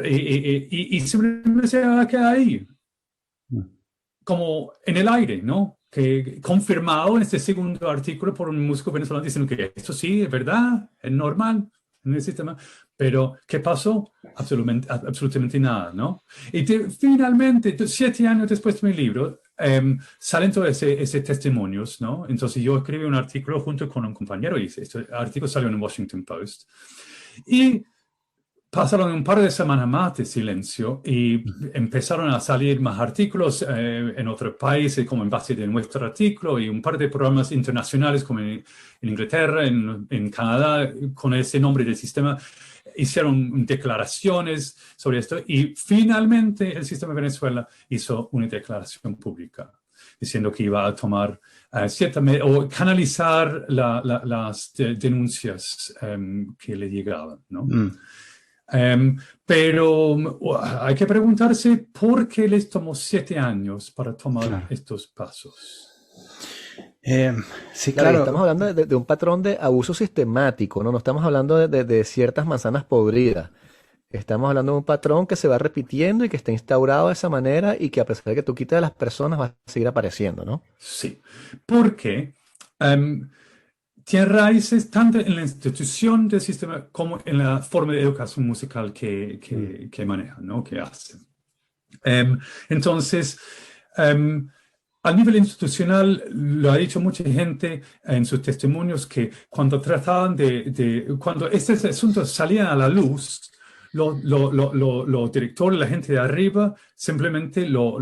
y simplemente se ha quedado ahí, como en el aire, ¿no? Que confirmado en este segundo artículo por un músico venezolano diciendo que esto sí es verdad, es normal en el sistema. Pero, ¿qué pasó? Absolutamente nada, ¿no? Y finalmente, 7 años después de mi libro, salen todos esos testimonios, ¿no? Entonces yo escribí un artículo junto con un compañero y este artículo salió en el Washington Post. Y pasaron un par de semanas más de silencio y empezaron a salir más artículos en otros países como en base de nuestro artículo y un par de programas internacionales como en Inglaterra, en Canadá, con ese nombre del sistema. Hicieron declaraciones sobre esto y finalmente el sistema de Venezuela hizo una declaración pública diciendo que iba a tomar o canalizar las denuncias que le llegaban, ¿no? Pero hay que preguntarse por qué les tomó 7 años para tomar estos pasos. Sí, Claro, y claro. estamos hablando de un patrón de abuso sistemático, ¿no? No estamos hablando de ciertas manzanas podridas. Estamos hablando de un patrón que se va repitiendo y que está instaurado de esa manera y que a pesar de que tú quites a las personas va a seguir apareciendo, ¿no? Sí, porque tiene raíces tanto en la institución del sistema como en la forma de educación musical que manejan, ¿no? Que hacen. Entonces, a nivel institucional, lo ha dicho mucha gente en sus testimonios que cuando trataban cuando estos asuntos salían a la luz, los directores, la gente de arriba, simplemente lo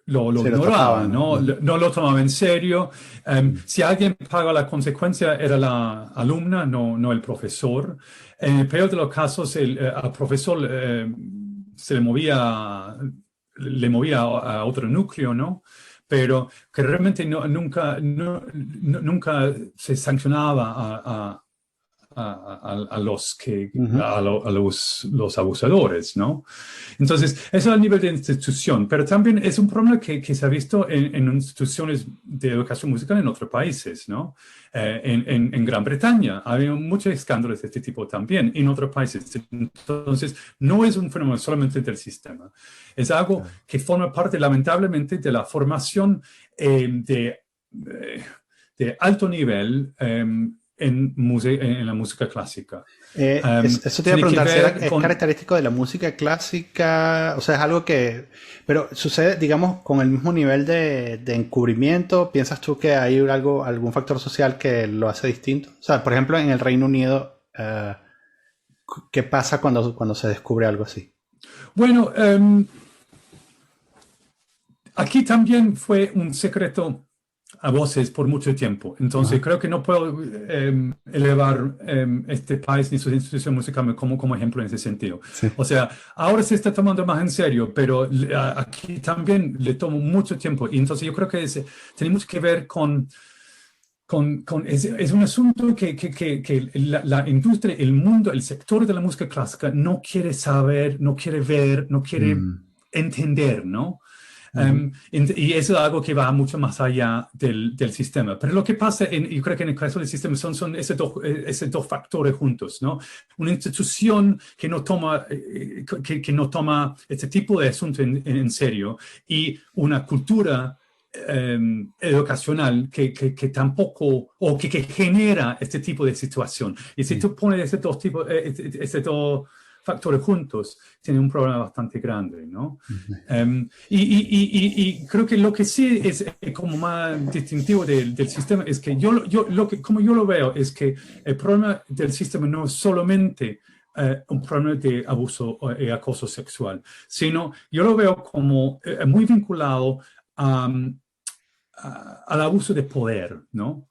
ignoraban, ¿no? No lo tomaban en serio. Si alguien pagaba la consecuencia era la alumna, no el profesor. En el peor de los casos, al profesor se le movía a otro núcleo, ¿no? Pero que realmente nunca se sancionaba a los abusadores, ¿no? Entonces, eso a nivel de institución, pero también es un problema que se ha visto en instituciones de educación musical en otros países, ¿no? En Gran Bretaña ha habido muchos escándalos de este tipo también, en otros países. Entonces, no es un fenómeno solamente del sistema, es algo que forma parte, lamentablemente, de la formación de alto nivel en la música clásica. Eso te iba a preguntar, ¿es característico de la música clásica? O sea, es algo que... Pero sucede, digamos, con el mismo nivel de encubrimiento. ¿Piensas tú que hay algún factor social que lo hace distinto? O sea, por ejemplo, en el Reino Unido, ¿qué pasa cuando se descubre algo así? Bueno, aquí también fue un secreto a voces por mucho tiempo. Entonces, Ajá. creo que no puedo elevar este país ni su institución musical como ejemplo en ese sentido. Sí. O sea, ahora se está tomando más en serio, pero aquí también le tomo mucho tiempo. Y entonces yo creo que tenemos que ver es un asunto que la industria, el mundo, el sector de la música clásica no quiere saber, no quiere ver, no quiere Mm. entender, ¿no? Ujú. Y eso es algo que va mucho más allá del sistema. Pero lo que pasa, yo creo que en el caso del sistema son esos dos factores juntos, ¿no? Una institución que no toma, que no toma este tipo de asunto en serio y una cultura educacional que tampoco, o que genera este tipo de situación. Y si tú pones estos dos factores juntos, tiene un problema bastante grande, ¿no? Y creo que lo que sí es como más distintivo del sistema es que como yo lo veo, es que el problema del sistema no es solamente un problema de abuso y acoso sexual, sino yo lo veo como muy vinculado al abuso de poder, ¿no?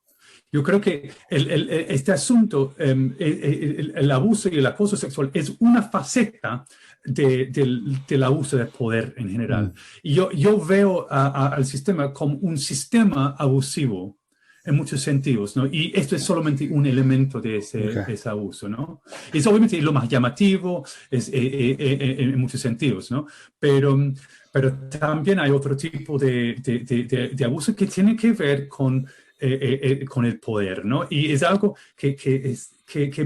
Yo creo que este asunto, el abuso y el acoso sexual es una faceta del abuso de poder en general. Mm. Y yo veo al sistema como un sistema abusivo en muchos sentidos, ¿no? Y esto es solamente un elemento de Okay. ese abuso, ¿no? Y es obviamente lo más llamativo en muchos sentidos, ¿no? Pero también hay otro tipo de abuso que tiene que ver con el poder, ¿no? Y es algo que es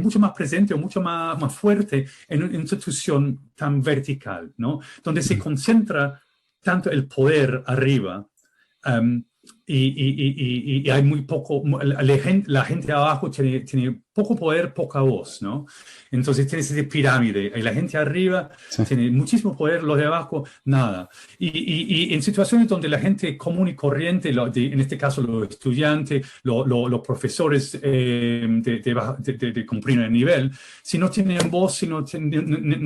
mucho más presente o mucho más fuerte en una institución tan vertical, ¿no? Donde se Mm. concentra tanto el poder arriba um, y hay muy poco, la gente abajo tiene poco poder, poca voz, ¿no? Entonces tienes esa pirámide, y la gente arriba Sí. tiene muchísimo poder, los de abajo, nada. Y en situaciones donde la gente común y corriente, en este caso los estudiantes, los profesores de primer nivel, si no tienen voz, si no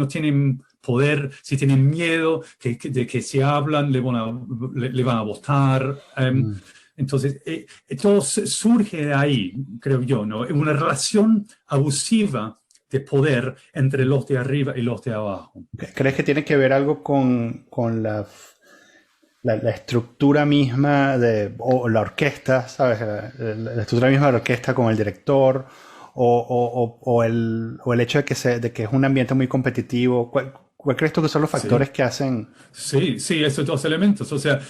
tienen poder, si tienen miedo de que si hablan le van a votar. Mm. Entonces, todo surge de ahí, creo yo, ¿no? Una relación abusiva de poder entre los de arriba y los de abajo. ¿Crees que tiene que ver algo con la estructura misma o la orquesta, ¿sabes? La estructura misma de la orquesta con el director o el hecho de que es un ambiente muy competitivo? ¿Cuál crees tú que son los factores Sí. que hacen? Sí, esos dos elementos. O sea,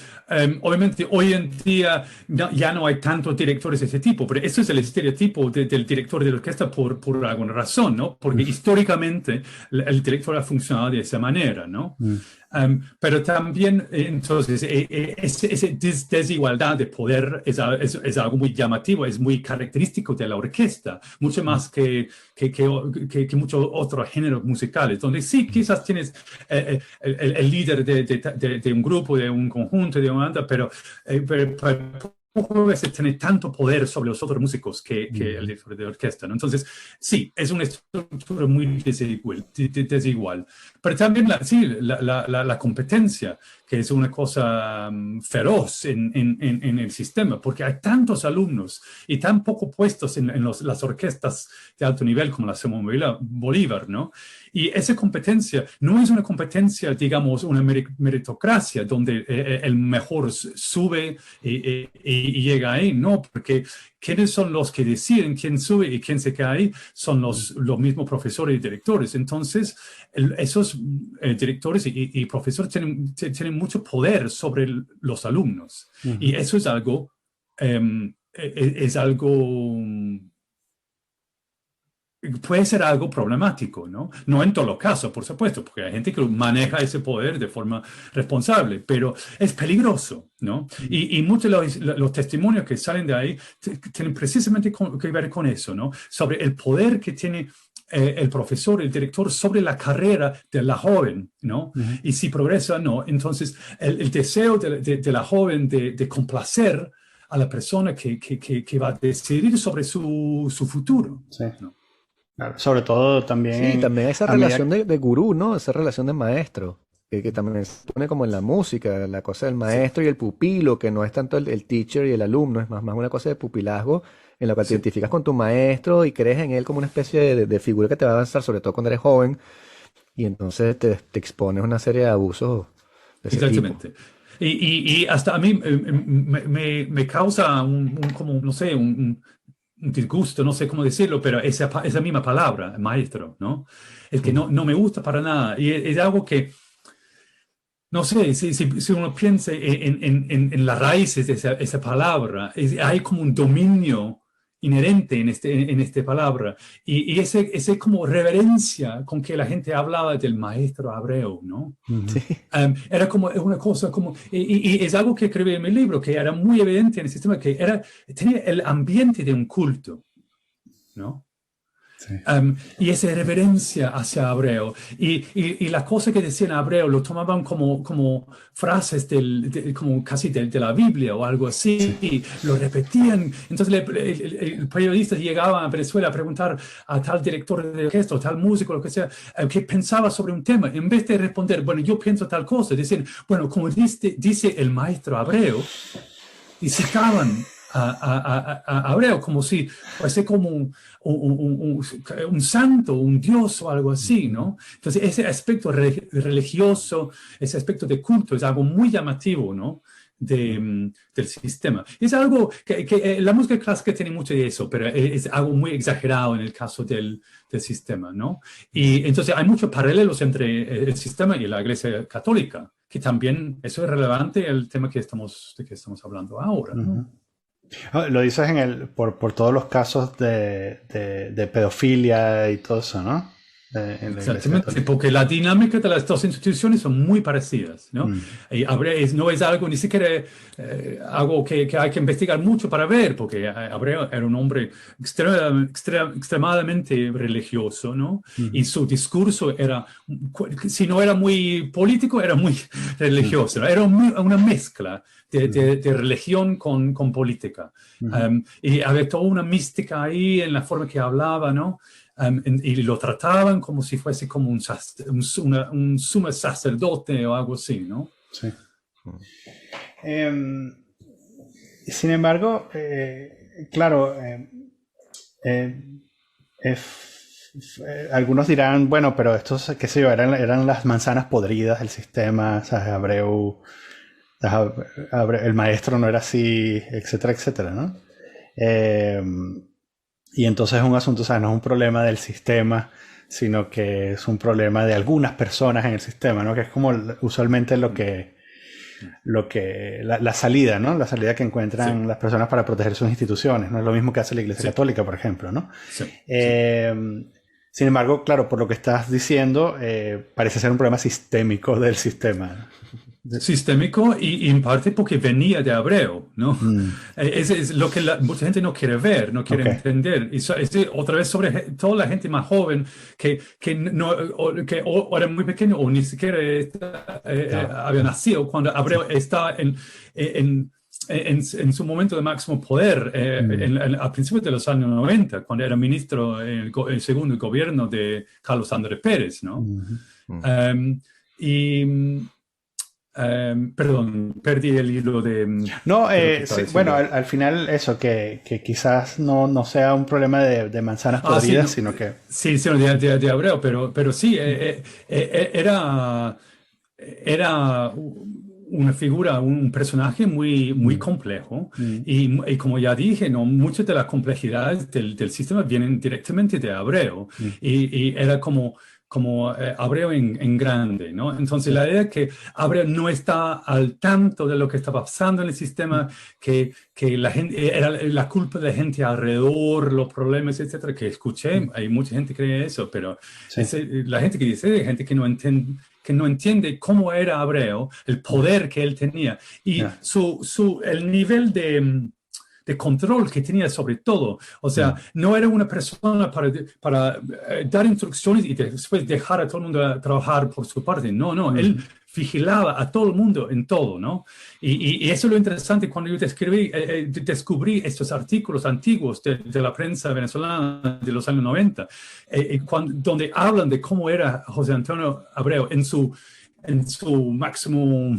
obviamente hoy en día ya no hay tantos directores de ese tipo, pero eso es el estereotipo del director de la orquesta por alguna razón, ¿no? Porque históricamente el director ha funcionado de esa manera, ¿no? Mm. Pero también, entonces, esa desigualdad de poder es algo muy llamativo, es muy característico de la orquesta, mucho más que muchos otros géneros musicales, donde sí, quizás tienes el líder de un grupo, de un conjunto, de una banda, pero pocas veces tiene tanto poder sobre los otros músicos que el director de orquesta, ¿no? Entonces, sí, es una estructura muy desigual. Pero también la competencia, que es una cosa feroz en el sistema, porque hay tantos alumnos y tan poco puestos en las orquestas de alto nivel como la Simón Bolívar, ¿no? Y esa competencia no es una competencia, digamos, una meritocracia donde el mejor sube y llega ahí, no, porque ¿quiénes son los que deciden quién sube y quién se queda ahí? Son los mismos profesores y directores. Entonces, esos directores y profesores tienen mucho poder sobre los alumnos. Ujú. Y eso es algo, puede ser algo problemático, ¿no? No en todos los casos, por supuesto, porque hay gente que maneja ese poder de forma responsable, pero es peligroso, ¿no? Y muchos de los testimonios que salen de ahí tienen precisamente que ver con eso, ¿no? Sobre el poder que tiene el profesor, el director, sobre la carrera de la joven, ¿no? Ujú. Y si progresa, no. Entonces, el deseo de la joven de complacer a la persona que va a decidir sobre su futuro, Sí. ¿no? Claro. Sobre todo Sí, también también esa a medida relación de gurú, ¿no? Esa relación de maestro. que también se pone como en la música, la cosa del maestro y el pupilo, que no es tanto el teacher y el alumno, es más una cosa de pupilazgo en la cual te Sí, identificas con tu maestro y crees en él como una especie de figura que te va a avanzar, sobre todo cuando eres joven, y entonces te expones a una serie de abusos de ese tipo. exactamente. Y hasta a mí me causa como, no sé, un disgusto, no sé cómo decirlo, pero esa misma palabra, maestro, ¿no? Es que Ujú. no me gusta para nada. Y es algo que, no sé, si uno piensa en las raíces de esa palabra, hay como un dominio inherente en esta palabra. Y ese como reverencia con que la gente hablaba del maestro Abreu, ¿no? Ujú. Era como una cosa como, y es algo que escribí en mi libro, que era muy evidente en el sistema, que tenía el ambiente de un culto, ¿no? Sí. Y esa reverencia hacia Abreu. Y las cosas que decían Abreu lo tomaban como frases como casi de la Biblia o algo Sí. así. Lo repetían. Entonces el periodista llegaba a Venezuela a preguntar a tal director de orquesta o tal músico, lo que sea, qué pensaba sobre un tema. En vez de responder, bueno, yo pienso tal cosa, decían, bueno, como dice el maestro Abreu, y citaban a Abreu como si fuese como un santo, un dios o algo así, ¿no? Entonces, ese aspecto religioso, ese aspecto de culto es algo muy llamativo, ¿no? Del sistema. Es algo que la música clásica tiene mucho de eso, pero es algo muy exagerado en el caso del sistema, ¿no? Y entonces hay muchos paralelos entre el sistema y la Iglesia Católica, que también eso es relevante el tema de que estamos hablando ahora, ¿no? Ujú. Lo dices por todos los casos de pedofilia y todo eso, ¿no? En la Iglesia Exactamente, Católica. porque la dinámica de las dos instituciones son muy parecidas, ¿no? Mm. Y no es algo ni siquiera algo que hay que investigar mucho para ver, porque Abreu era un hombre extremadamente religioso, ¿no? Y Ujú. su discurso era, si no era muy político, era muy Mm. religioso, ¿no? Era una mezcla de, Ujú. de religión con política. Ujú. Y había toda una mística ahí en la forma que hablaba, ¿no? Y lo trataban como si fuese como un sumo sacerdote o algo así, ¿no? Sí. Em, Sin embargo, claro, eh, algunos dirán, bueno, pero estos, qué sé yo, eran las manzanas podridas del sistema, ¿sabes? El maestro no era así, etcétera, etcétera, ¿no? Eh, y entonces es un asunto, o sea, no es un problema del sistema, sino que es un problema de algunas personas en el sistema, ¿no? Que es como usualmente la salida, ¿no? La salida que Sí, encuentran las personas para proteger sus instituciones. No es lo mismo que hace la Iglesia sí, Católica, por ejemplo, ¿no? sí, sí. Eh, Sin embargo, claro, por lo que estás diciendo, parece ser un problema sistémico del sistema. Sistémico y en parte porque venía de Abreu, ¿no? Mm, Es lo que mucha gente no quiere ver, no quiere ok. entender. Y otra vez sobre toda la gente más joven que era muy pequeño o ni siquiera Claro. había nacido cuando Sí. Abreu estaba en su momento de máximo poder, Mm, a principios de los años 90, cuando era ministro en el segundo gobierno de Carlos Andrés Pérez, ¿no? mhm. Mm. Um, y, perdón, perdí el hilo No, de lo que estaba sí, bueno, diciendo. al final eso, que quizás no sea un problema de manzanas Ah, sí, podridas, no, sino que... sí, de Abreu, pero sí, era una figura, un personaje muy Mm, complejo mm, y como ya dije, ¿no? Muchas de las complejidades del sistema vienen directamente de Abreu mm, y era como Abreu en grande, ¿no? Entonces sí. la idea es que Abreu no está al tanto de lo que está pasando en el Mm, sistema, que la gente, era la culpa de la gente alrededor, los problemas, etcétera, que escuché, mm, hay mucha gente que cree eso, pero sí. la gente que dice, hay gente que no entiende cómo era Abreu, el poder que él tenía y Ya. el nivel de control que tenía sobre todo. O sea, Mm, no era una persona para dar instrucciones y después dejar a todo el mundo a trabajar por su parte. No, no, él mhm, vigilaba a todo el mundo en todo, ¿no? Y eso es lo interesante cuando yo descubrí estos artículos antiguos de la prensa venezolana de los años 90, donde hablan de cómo era José Antonio Abreu en su máximo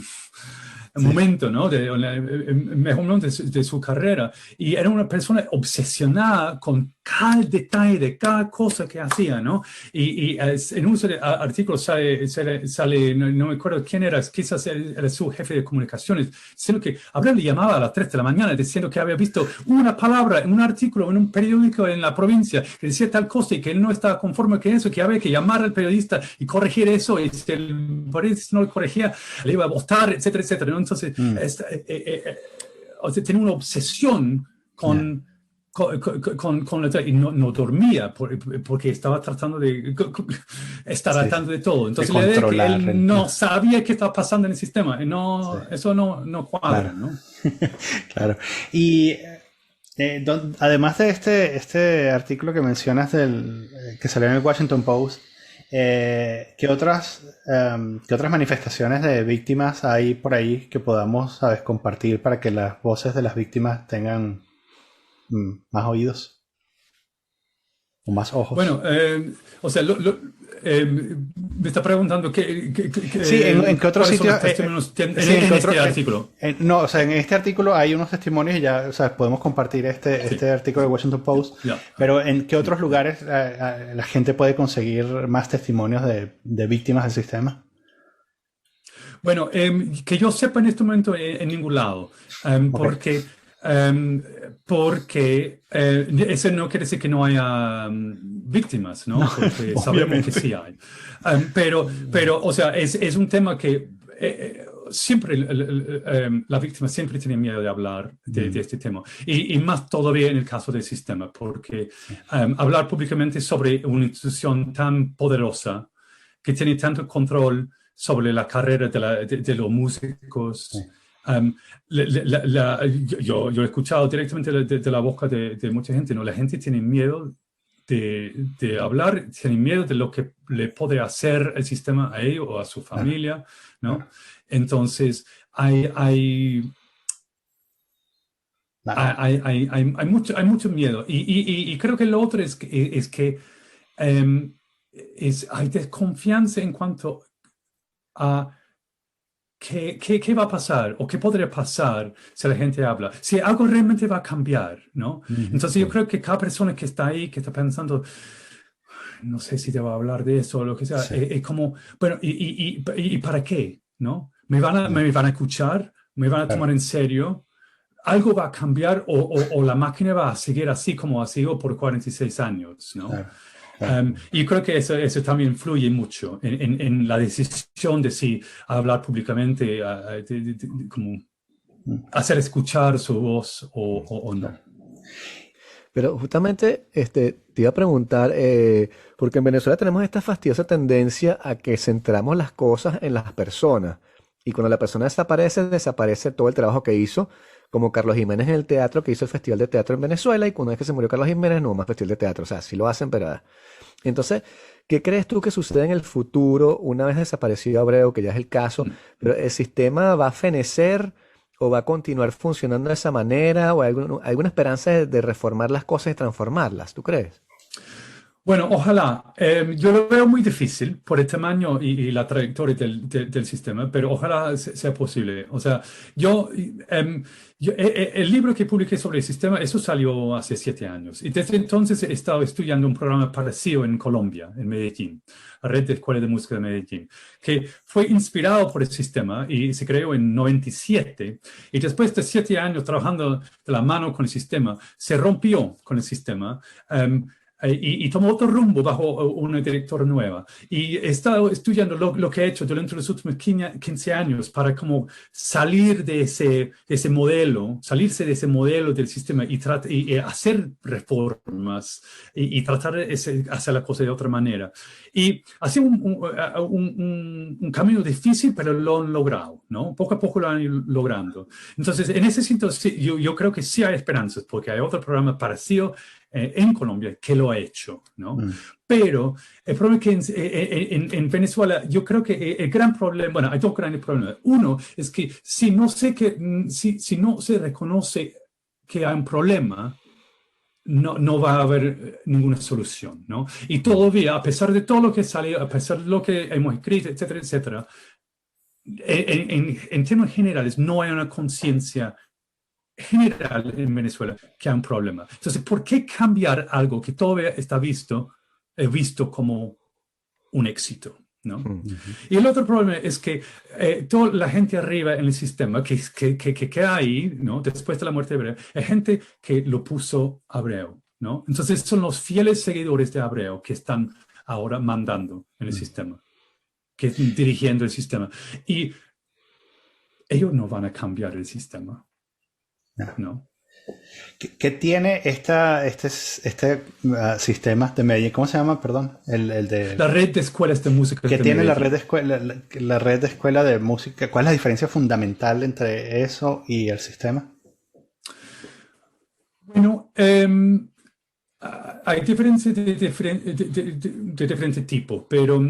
momento, ¿no? El mejor momento de su carrera. Y era una persona obsesionada con cada detalle de cada cosa que hacía, ¿no? Y en un artículo sale no me acuerdo quién era, quizás era su jefe de comunicaciones, diciendo que Abreu le llamaba a las 3 de la mañana diciendo que había visto una palabra en un artículo, en un periódico en la provincia, que decía tal cosa y que él no estaba conforme con eso, que había que llamar al periodista y corregir eso, y si el periodista no lo corregía, le iba a votar, etcétera, etcétera, ¿no? Entonces, o sea, tenía una obsesión con la, y no dormía porque estaba tratando estar al tanto de todo. Entonces, la idea es que él no sabía qué estaba pasando en el sistema. Y eso no cuadra, claro. ¿no? Claro. Y además de este artículo que mencionas que salió en el Washington Post, ¿qué otras manifestaciones de víctimas hay por ahí que podamos, sabes, compartir para que las voces de las víctimas tengan más oídos o más ojos? Bueno, o sea, me está preguntando sí, ¿en qué otro sitio? En este artículo. No, o sea, en este artículo hay unos testimonios y ya, o sea, podemos compartir este artículo de Washington Post, pero ¿en qué otros lugares la gente puede conseguir más testimonios de víctimas del sistema? Bueno, que yo sepa en este momento en ningún lado, porque eso no quiere decir que no haya víctimas, ¿no? Porque sabemos que sí hay. Pero, o sea, es un tema que siempre la víctima siempre tiene miedo de hablar de este tema. Y más todavía en el caso del sistema, porque hablar públicamente sobre una institución tan poderosa que tiene tanto control sobre la carrera de los músicos. Sí. Yo he escuchado directamente de la boca de mucha gente, ¿no? La gente tiene miedo de hablar, tiene miedo de lo que le puede hacer el sistema a ellos o a su familia, ¿no? Entonces, hay mucho miedo. Y creo que lo otro es que hay desconfianza en cuanto a ¿Qué va a pasar o qué podría pasar si la gente habla? Si algo realmente va a cambiar, ¿no? Entonces yo creo que cada persona que está ahí, que está pensando, no sé si te va a hablar de eso o lo que sea, es como, bueno, ¿y para qué? ¿No? ¿Me van a escuchar? ¿Me van a tomar en serio? ¿Algo va a cambiar o la máquina va a seguir así como ha sido por 46 años, ¿no? Y creo que eso también influye mucho en la decisión de si hablar públicamente, como hacer escuchar su voz o no. Pero justamente te iba a preguntar, porque en Venezuela tenemos esta fastidiosa tendencia a que centramos las cosas en las personas. Y cuando la persona desaparece todo el trabajo que hizo, como Carlos Jiménez en el teatro, que hizo el Festival de Teatro en Venezuela, y una vez que se murió Carlos Jiménez, no hubo más Festival de Teatro. O sea, sí lo hacen, pero... Entonces, ¿qué crees tú que sucede en el futuro una vez desaparecido Abreu, que ya es el caso? ¿Pero el sistema va a fenecer o va a continuar funcionando de esa manera? ¿O hay alguna esperanza de reformar las cosas y transformarlas? ¿Tú crees? Bueno, ojalá. Yo lo veo muy difícil por el tamaño y la trayectoria del sistema, pero ojalá sea posible. O sea, el libro que publiqué sobre el sistema, eso salió hace 7 años. Y desde entonces he estado estudiando un programa parecido en Colombia, en Medellín, la Red de Escuelas de Música de Medellín, que fue inspirado por el sistema y se creó en 97. Y después de 7 años trabajando de la mano con el sistema, se rompió con el sistema. Y tomó otro rumbo bajo una directora nueva. Y he estado estudiando lo que he hecho durante los últimos 15 años para como salir de ese modelo, salirse de ese modelo del sistema y hacer reformas y tratar de hacer la cosa de otra manera. Y ha sido un camino difícil, pero lo han logrado, ¿no? Poco a poco lo han ido logrando. Entonces, en ese sentido, sí, yo creo que sí hay esperanzas, porque hay otro programa parecido en Colombia que lo ha hecho, ¿no? Pero el problema es que en Venezuela, yo creo que el gran problema, bueno, hay 2 grandes problemas. Uno es que si no se reconoce que hay un problema, no va a haber ninguna solución, ¿no? Y todavía, a pesar de todo lo que salió, a pesar de lo que hemos escrito, etcétera, etcétera, en términos generales, no hay una conciencia general en Venezuela que hay un problema. Entonces, ¿por qué cambiar algo que todavía está visto como un éxito? ¿No? Y el otro problema es que toda la gente arriba en el sistema que hay, ¿no? Después de la muerte de Abreu, es gente que lo puso Abreu, ¿no? Entonces son los fieles seguidores de Abreu que están ahora mandando en el sistema, que están dirigiendo el sistema. Y ellos no van a cambiar el sistema, ¿no? ¿Qué tiene este sistema de Medellín? ¿Cómo se llama? Perdón. La red de escuelas de música. ¿Qué tiene la red de escuela de música? ¿Cuál es la diferencia fundamental entre eso y el sistema? Bueno, hay diferencias de diferente tipo, pero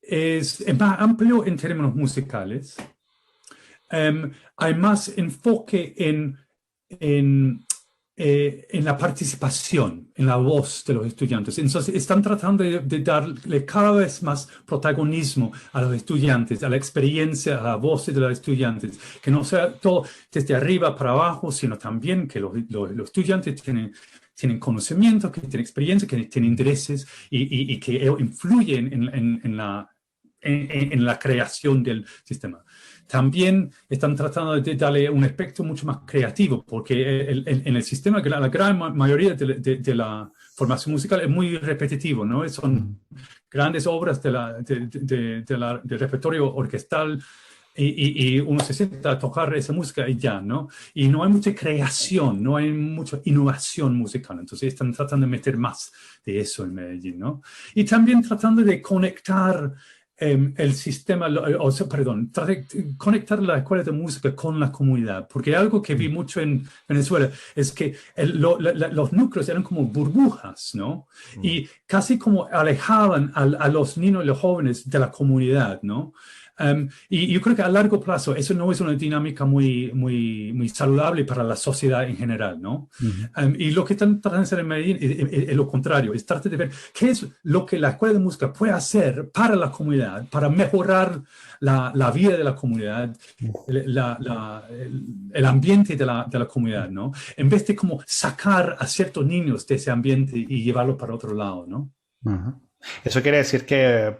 es más amplio en términos musicales. Hay más enfoque en la participación, en la voz de los estudiantes. Entonces, están tratando de darle cada vez más protagonismo a los estudiantes, a la experiencia, a la voz de los estudiantes, que no sea todo desde arriba para abajo, sino también que los estudiantes tienen conocimiento, que tienen experiencia, que tienen intereses y que influyen en la creación del sistema. También están tratando de darle un aspecto mucho más creativo, porque en el sistema, la gran mayoría de la formación musical es muy repetitivo, ¿no? Son grandes obras del repertorio orquestal y uno se sienta a tocar esa música y ya, ¿no? Y no hay mucha creación, no hay mucha innovación musical. Entonces están tratando de meter más de eso en Medellín, ¿no? Y también tratando de conectar el sistema, conectar la escuela de música con la comunidad, porque algo que vi mucho en Venezuela es que los núcleos eran como burbujas, ¿no? Y casi como alejaban a los niños y los jóvenes de la comunidad, ¿no? Y yo creo que a largo plazo eso no es una dinámica muy saludable para la sociedad en general, ¿no? Y lo que están tratando de hacer en Medellín es lo contrario, es tratar de ver qué es lo que la escuela de música puede hacer para la comunidad, para mejorar la vida de la comunidad, el ambiente de la comunidad, ¿no? En vez de como sacar a ciertos niños de ese ambiente y llevarlos para otro lado, ¿no? Eso quiere decir que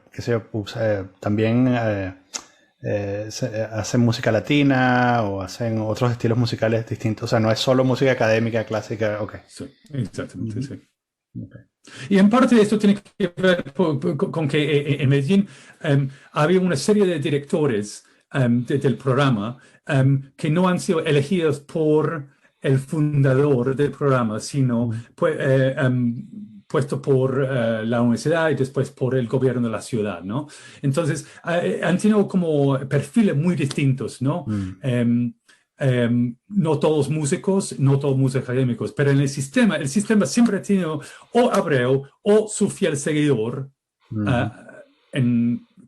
también hacen música latina o hacen otros estilos musicales distintos. O sea, no es solo música académica, clásica. Okay. Sí, exactamente, sí. Okay. Y en parte esto tiene que ver con que en Medellín había una serie de directores del programa que no han sido elegidos por el fundador del programa, sino puesto por la universidad y después por el gobierno de la ciudad, ¿no? Entonces, han tenido como perfiles muy distintos, ¿no? No todos músicos, no todos músicos académicos, pero en el sistema siempre ha tenido o Abreu o su fiel seguidor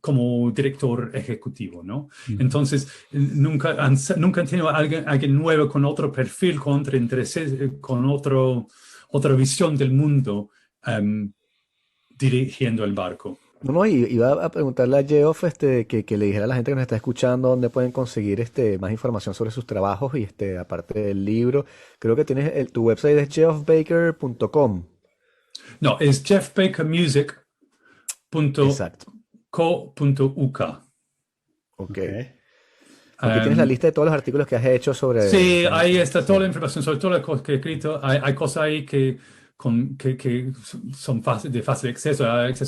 como director ejecutivo, ¿no? Entonces, nunca han tenido alguien nuevo con otro perfil, con otro interés, con otra visión del mundo dirigiendo el barco. No, iba a preguntarle a Geoff que le dijera a la gente que nos está escuchando dónde pueden conseguir más información sobre sus trabajos y aparte del libro. Creo que tienes tu website es geoffbaker.com. No, es jeffbakermusic.co.uk. Ok. Aquí tienes la lista de todos los artículos que has hecho sobre... Sí, ahí está toda la información sobre todas las cosas que he escrito. Hay cosas ahí que son de fácil acceso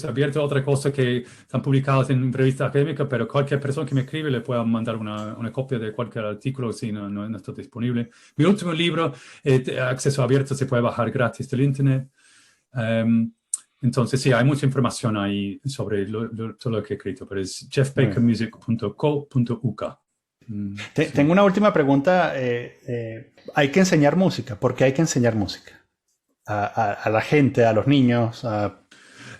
abierto. Otra cosa que están publicadas en revistas académicas, pero cualquier persona que me escribe le puede mandar una copia de cualquier artículo si no está disponible. Mi último libro, acceso abierto, se puede bajar gratis del internet. Entonces, sí, hay mucha información ahí sobre todo lo que he escrito, pero es jeffbakermusic.co.uk. Tengo una última pregunta. ¿Hay que enseñar música? ¿Por qué hay que enseñar música? A la gente, a los niños.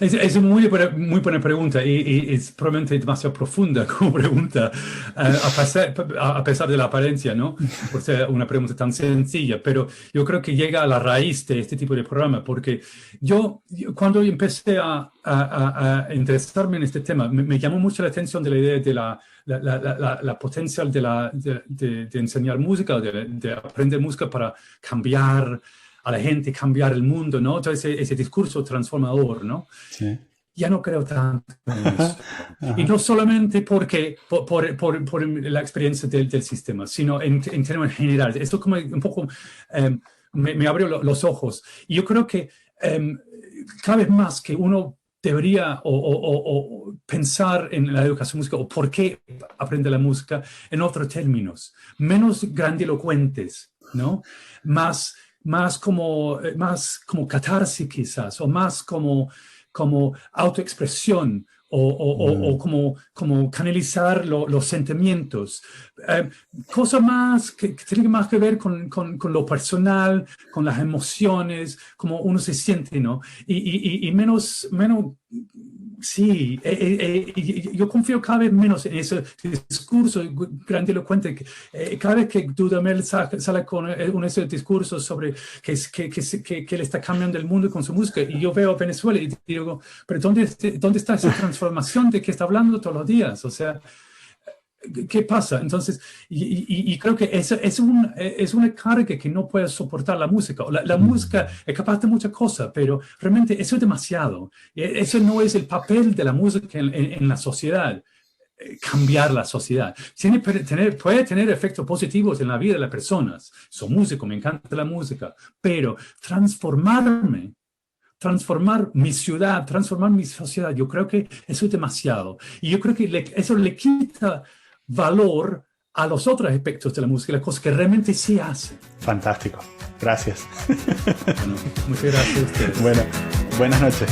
Es muy buena pregunta y es probablemente demasiado profunda como pregunta, a pesar de la apariencia, ¿no? Por ser una pregunta tan sencilla, pero yo creo que llega a la raíz de este tipo de programa, porque yo cuando empecé a interesarme en este tema, me llamó mucho la atención de la idea de la potencial de enseñar música, de aprender música para cambiar a la gente, cambiar el mundo, ¿no? Todo ese discurso transformador, ¿no? Sí. Ya no creo tanto en eso. Ajá. Y no solamente porque, por la experiencia del sistema, sino en términos generales. Esto como un poco me abrió los ojos. Y yo creo que cada vez más que uno debería o pensar en la educación musical o por qué aprende la música en otros términos, menos grandilocuentes, ¿no? Más como catarsis quizás, o más como autoexpresión, o como canalizar los sentimientos. Cosa más que tiene más que ver con lo personal, con las emociones, como uno se siente, ¿no? Y menos sí, yo confío cada vez menos en ese discurso grandilocuente. Cada vez que Dudamel sale con ese discurso sobre que él está cambiando el mundo con su música, y yo veo a Venezuela y digo, pero ¿dónde está esa transformación de que está hablando todos los días? O sea, ¿qué pasa? Entonces, y creo que es una carga que no puede soportar la música. La música es capaz de muchas cosas, pero realmente eso es demasiado. Eso no es el papel de la música en la sociedad. Cambiar la sociedad. Puede tener efectos positivos en la vida de las personas. Soy músico, me encanta la música, pero transformar mi ciudad, transformar mi sociedad, yo creo que eso es demasiado. Y yo creo que eso le quita valor a los otros aspectos de la música, las cosas que realmente sí hacen. Fantástico. Gracias. Bueno, muchas gracias a ustedes. Bueno, buenas noches.